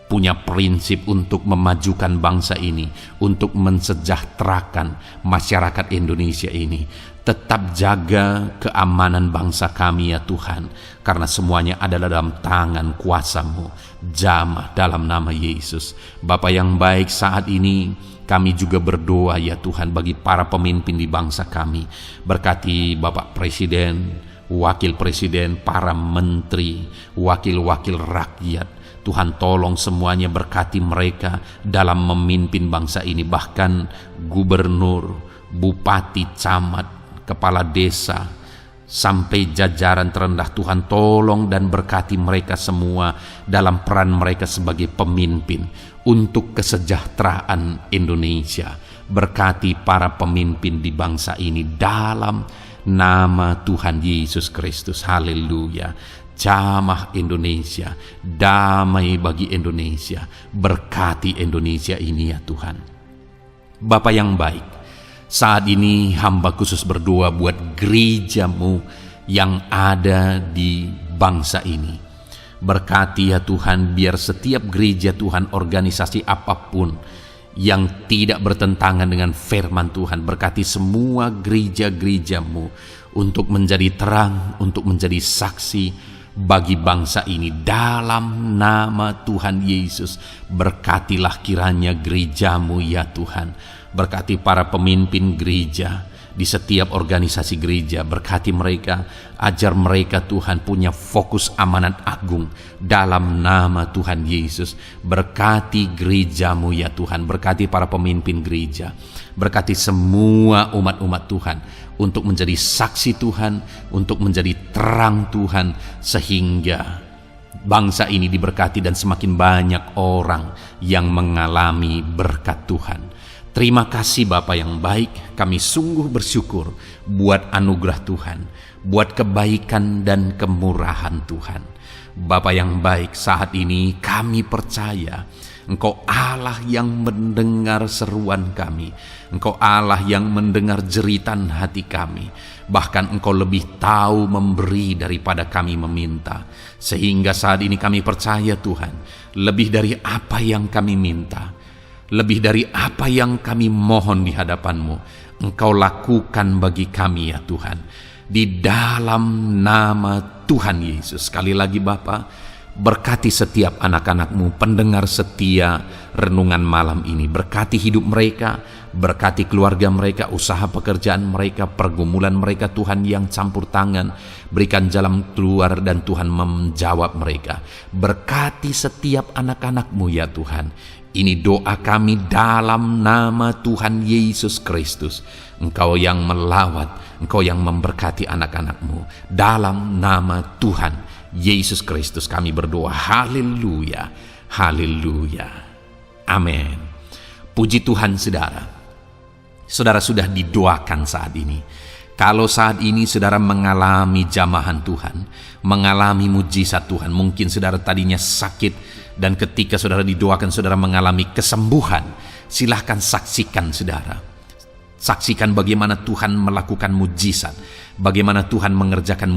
punya prinsip untuk memajukan bangsa ini, untuk mensejahterakan masyarakat Indonesia ini. Tetap jaga keamanan bangsa kami ya Tuhan, karena semuanya adalah dalam tangan kuasa-Mu. Jamah dalam nama Yesus. Bapa yang baik, saat ini kami juga berdoa ya Tuhan bagi para pemimpin di bangsa kami. Berkati Bapak Presiden, Wakil Presiden, para menteri, wakil-wakil rakyat. Tuhan tolong semuanya, berkati mereka dalam memimpin bangsa ini. Bahkan gubernur, bupati, camat, kepala desa, Sampai jajaran terendah Tuhan, tolong dan berkati mereka semua dalam peran mereka sebagai pemimpin untuk kesejahteraan Indonesia. Berkati para pemimpin di bangsa ini dalam nama Tuhan Yesus Kristus. Haleluya. Jamah Indonesia, damai bagi Indonesia. Berkati Indonesia ini ya Tuhan. Bapa yang baik, saat ini hamba khusus berdoa buat gerejamu yang ada di bangsa ini. Berkati ya Tuhan, biar setiap gereja Tuhan, organisasi apapun yang tidak bertentangan dengan firman Tuhan, berkati semua gereja-gerejamu untuk menjadi terang, untuk menjadi saksi bagi bangsa ini dalam nama Tuhan Yesus. Berkatilah kiranya gerejamu ya Tuhan. Berkati para pemimpin gereja di setiap organisasi gereja. Berkati mereka, ajar mereka Tuhan punya fokus amanat agung dalam nama Tuhan Yesus. Berkati gerejamu ya Tuhan. Berkati para pemimpin gereja. Berkati semua umat-umat Tuhan untuk menjadi saksi Tuhan, untuk menjadi terang Tuhan, sehingga bangsa ini diberkati dan semakin banyak orang yang mengalami berkat Tuhan. Terima kasih Bapa yang baik, kami sungguh bersyukur buat anugerah Tuhan, buat kebaikan dan kemurahan Tuhan. Bapa yang baik, saat ini kami percaya Engkau Allah yang mendengar seruan kami. Engkau Allah yang mendengar jeritan hati kami. Bahkan Engkau lebih tahu memberi daripada kami meminta. Sehingga saat ini kami percaya Tuhan, lebih dari apa yang kami minta, lebih dari apa yang kami mohon di hadapan-Mu, Engkau lakukan bagi kami ya Tuhan. Di dalam nama Tuhan Yesus. Sekali lagi Bapa, berkati setiap anak-anak-Mu, pendengar setia renungan malam ini. Berkati hidup mereka, berkati keluarga mereka, usaha pekerjaan mereka, pergumulan mereka Tuhan yang campur tangan. Berikan jalan keluar dan Tuhan menjawab mereka. Berkati setiap anak-anak-Mu ya Tuhan. Ini doa kami dalam nama Tuhan Yesus Kristus. Engkau yang melawat, Engkau yang memberkati anak-anak-Mu. Dalam nama Tuhan Yesus Kristus kami berdoa. Haleluya, haleluya, amin. Puji Tuhan saudara. Saudara sudah didoakan saat ini. Kalau saat ini saudara mengalami jamahan Tuhan, mengalami mujizat Tuhan, mungkin saudara tadinya sakit dan ketika saudara didoakan saudara mengalami kesembuhan, silahkan saksikan saudara. Saksikan bagaimana Tuhan melakukan mujizat, bagaimana Tuhan mengerjakan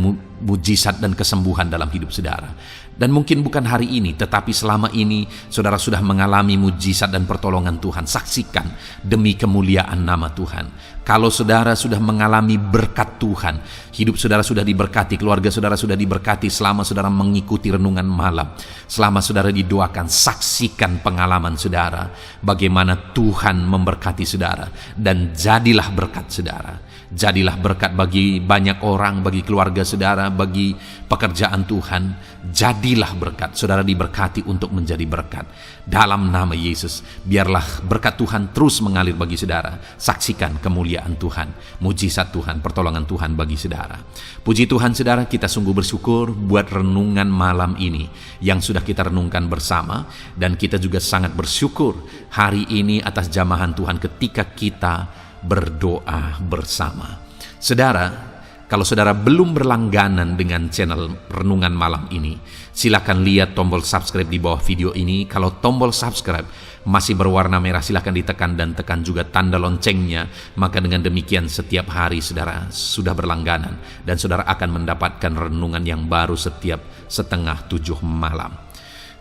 mujizat dan kesembuhan dalam hidup saudara. Dan mungkin bukan hari ini, tetapi selama ini saudara sudah mengalami mujizat dan pertolongan Tuhan. Saksikan demi kemuliaan nama Tuhan. Kalau saudara sudah mengalami berkat Tuhan, hidup saudara sudah diberkati, keluarga saudara sudah diberkati selama saudara mengikuti renungan malam, selama saudara didoakan, saksikan pengalaman saudara, bagaimana Tuhan memberkati saudara, dan jadilah berkat saudara. Jadilah berkat bagi banyak orang, bagi keluarga saudara, bagi pekerjaan Tuhan. Jadilah berkat, saudara diberkati untuk menjadi berkat. Dalam nama Yesus, biarlah berkat Tuhan terus mengalir bagi saudara. Saksikan kemuliaan Tuhan, mujizat Tuhan, pertolongan Tuhan bagi saudara. Puji Tuhan saudara, kita sungguh bersyukur buat renungan malam ini yang sudah kita renungkan bersama. Dan kita juga sangat bersyukur hari ini atas jamahan Tuhan ketika kita berdoa bersama. Saudara, kalau saudara belum berlangganan dengan channel renungan malam ini, silakan lihat tombol subscribe di bawah video ini. Kalau tombol subscribe masih berwarna merah, silakan ditekan dan tekan juga tanda loncengnya. Maka dengan demikian setiap hari saudara sudah berlangganan dan saudara akan mendapatkan renungan yang baru setiap 6:30 malam.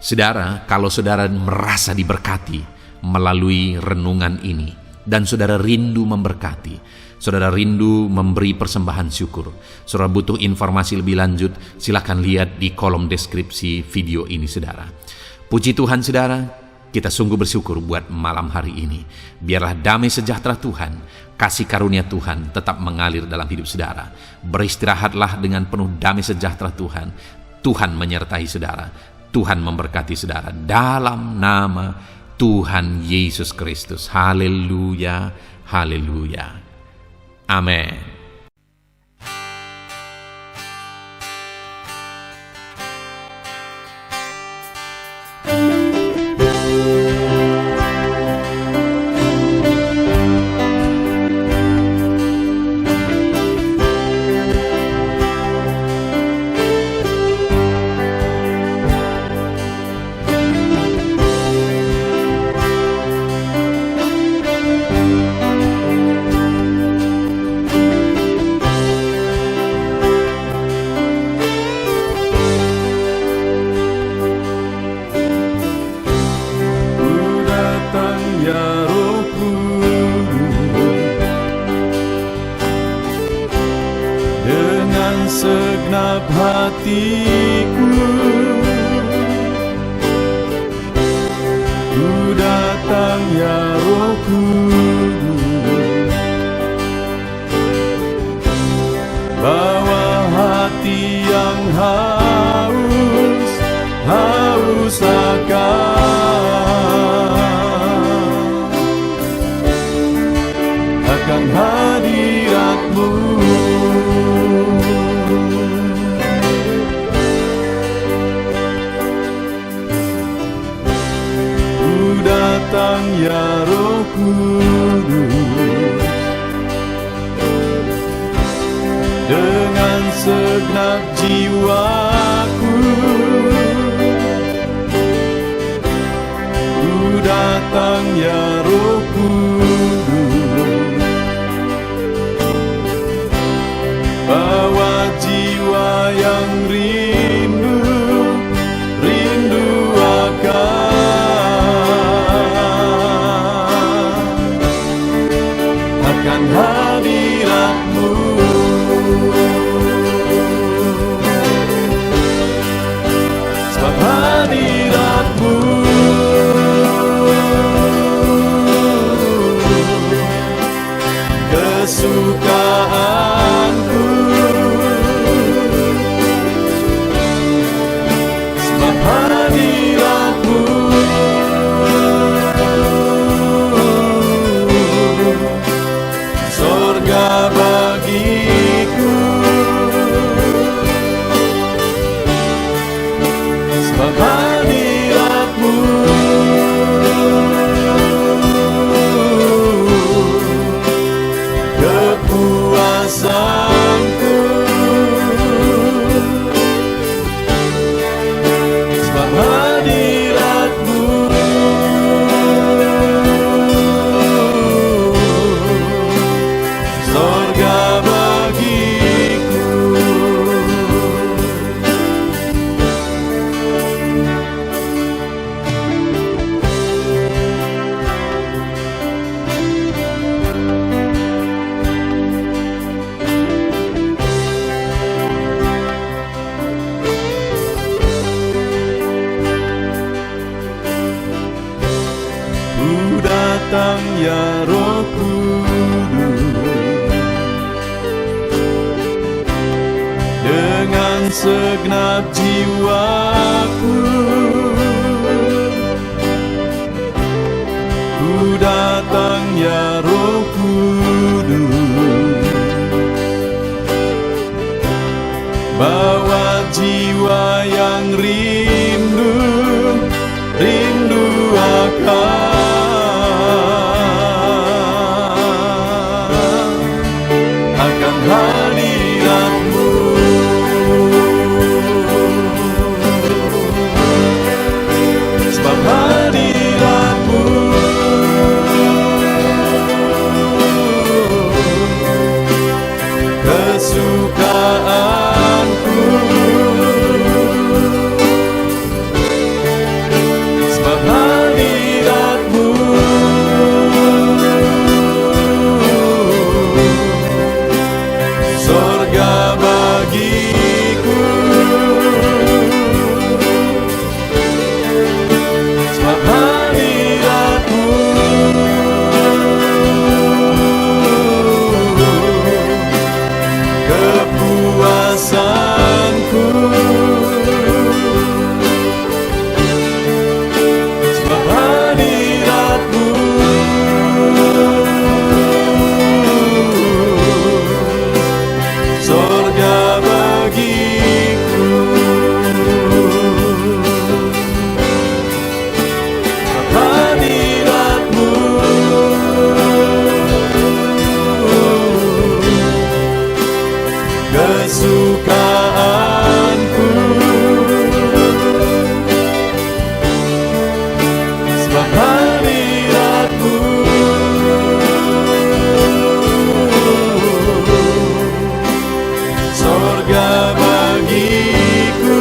Saudara, kalau saudara merasa diberkati melalui renungan ini, dan saudara rindu memberkati, saudara rindu memberi persembahan syukur, saudara butuh informasi lebih lanjut, silakan lihat di kolom deskripsi video ini saudara. Puji Tuhan saudara, kita sungguh bersyukur buat malam hari ini. Biarlah damai sejahtera Tuhan, kasih karunia Tuhan tetap mengalir dalam hidup saudara. Beristirahatlah dengan penuh damai sejahtera Tuhan. Tuhan menyertai saudara, Tuhan memberkati saudara dalam nama Tuhan Yesus Kristus. Haleluya, haleluya. Amin. dengan segenap hatiku. Ku datang ya Roh Kudus, bawa hati yang haus akan hadirat-Mu. Ku datang ya Roh Kudus, dengan segenap jiwaku. Ku datang ya Roh Kudus, bawa jiwa yang rindu akan hadirat-Mu. Sebab hadirat-Mu kesukaanku. Sebab hadirat-Mu sorga bagiku. Sebab hadirat-Mu kepuasanku. Sebab hadirat-Mu sorga bagiku. Ku datang ya Roh Kudus, dengan segenap jiwaku. Ku datang ya Roh Kudus, bawa jiwa yang rindu akan hadirat-Mu. Sebab hadirat-Mu kesukaanku. Sebab hadirat-Mu sorga bagiku. Sebab hadirat-Mu kepuasanku. Sebab hadirat-Mu sorga bagiku. Sebab hadirat-Mu kesukaanku. Sebab hadirat-Mu sorga bagiku.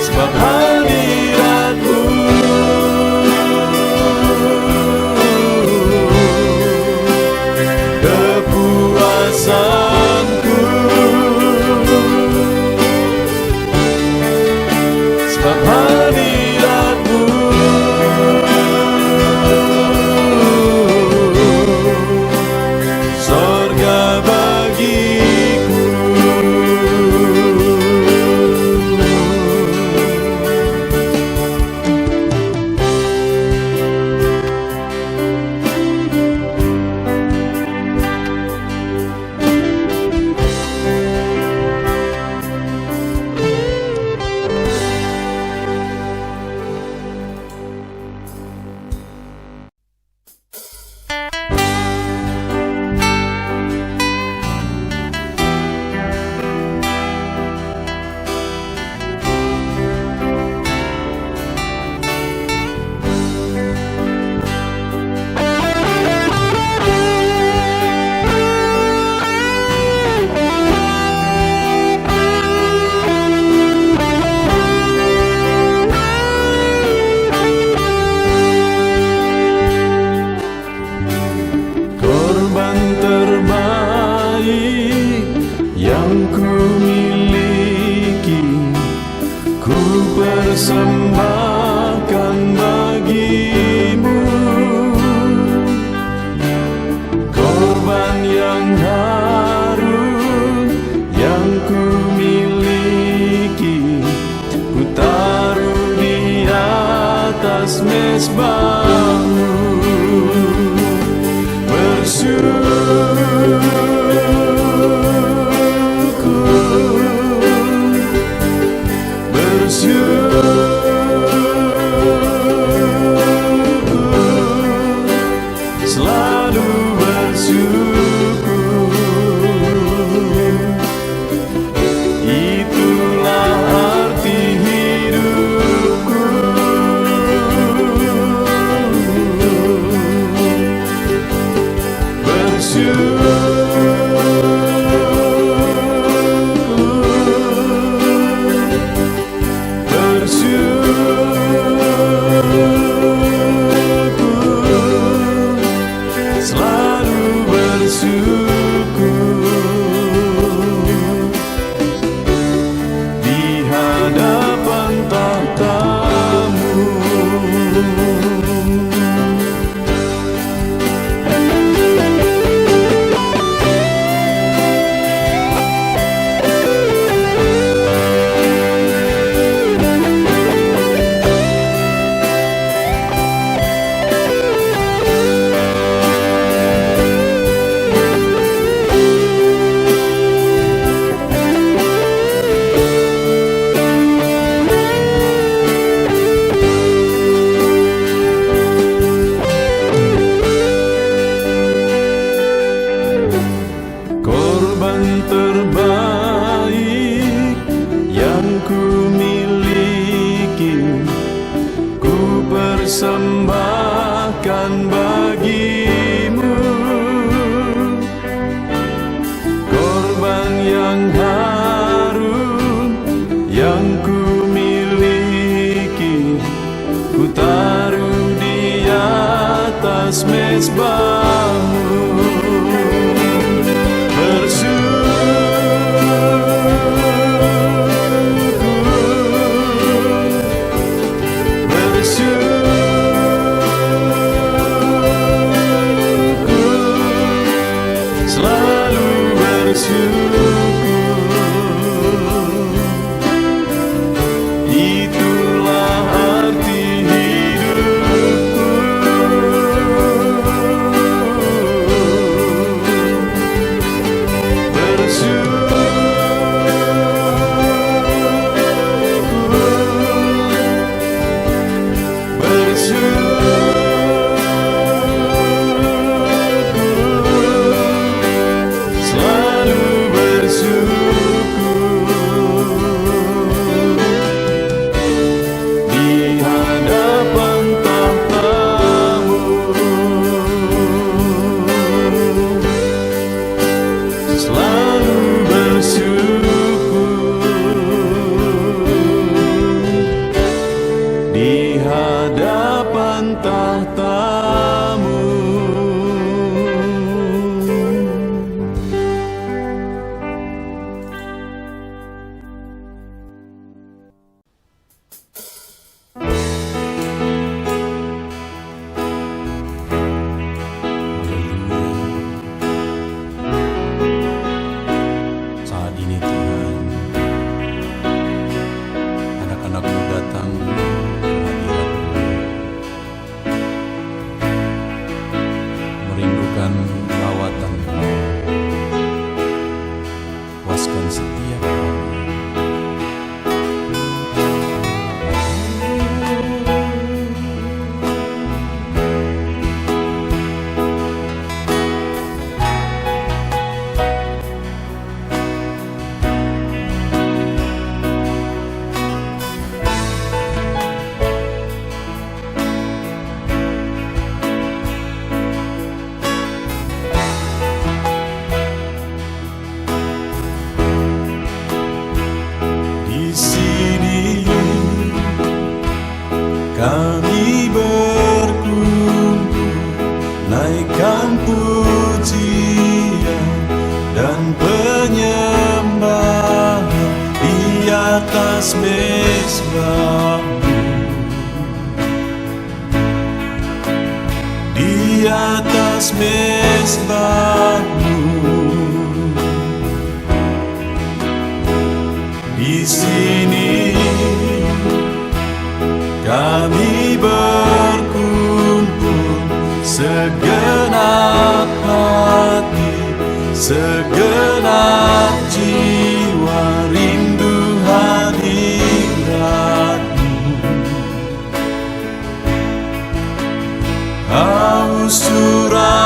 Sebab hadirat-Mu persembahkan bagimu korban yang harum yang ku miliki, ku taruh di atas mezbahmu. Selalu bersyukur, itulah arti hidupku. Selalu bersyukur di hadapan tahta-Mu. Korban terbaik yang ku miliki, ku persembahkan bagimu. Korban yang harum yang ku miliki, ku taruh di atas mezbahmu. Selalu bersyukur, itulah arti hidupku. Di hadapan tahta-Mu. Saat ini Tuhan, anak-anak-Mu datang merindukan lawatan-Mu, puaskan setiap kami. Kami berkumpul, naikkan pujian dan penyembahan di atas mezbah. atas mezbah-Mu. Di sini kami berkumpul, segenap hati, segenap jiwa, rindu hadirat-Mu. Haus urapan-Mu,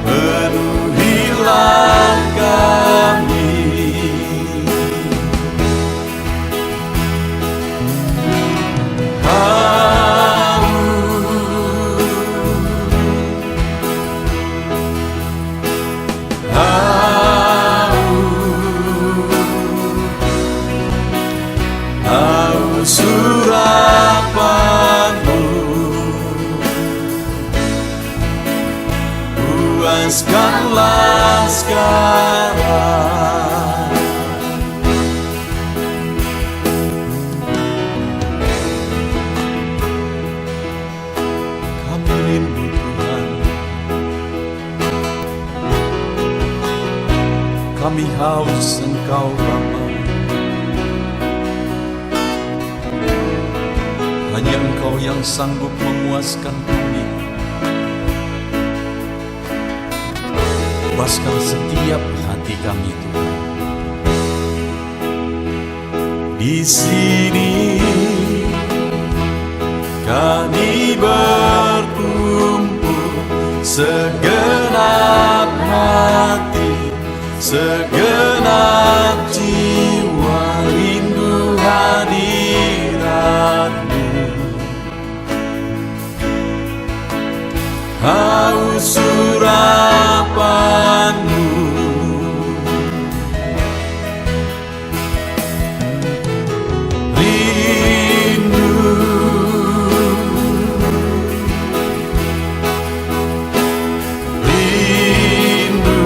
penuhilah kami. Haus urapan-Mu, puaskanlah sekarang. Kami rindu Tuhan, kami haus Engkau Bapa. Hanya Engkau yang sanggup memuaskan kami. Puaskan setiap hati kami, Tuhan. Di sini kami berkumpul, segenap hati, segenap jiwa, rindu hadirat-Mu. Haus urapan-Mu, rindu, rindu,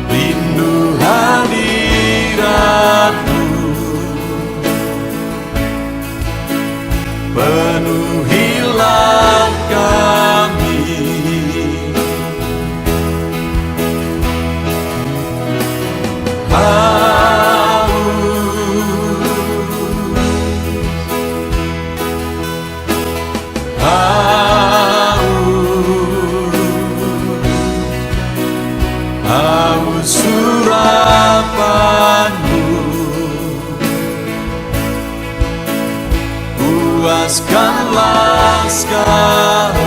rindu hadirat-Mu. Penuhilah kami. Haus urapan-Mu, puaskanlah sekarang.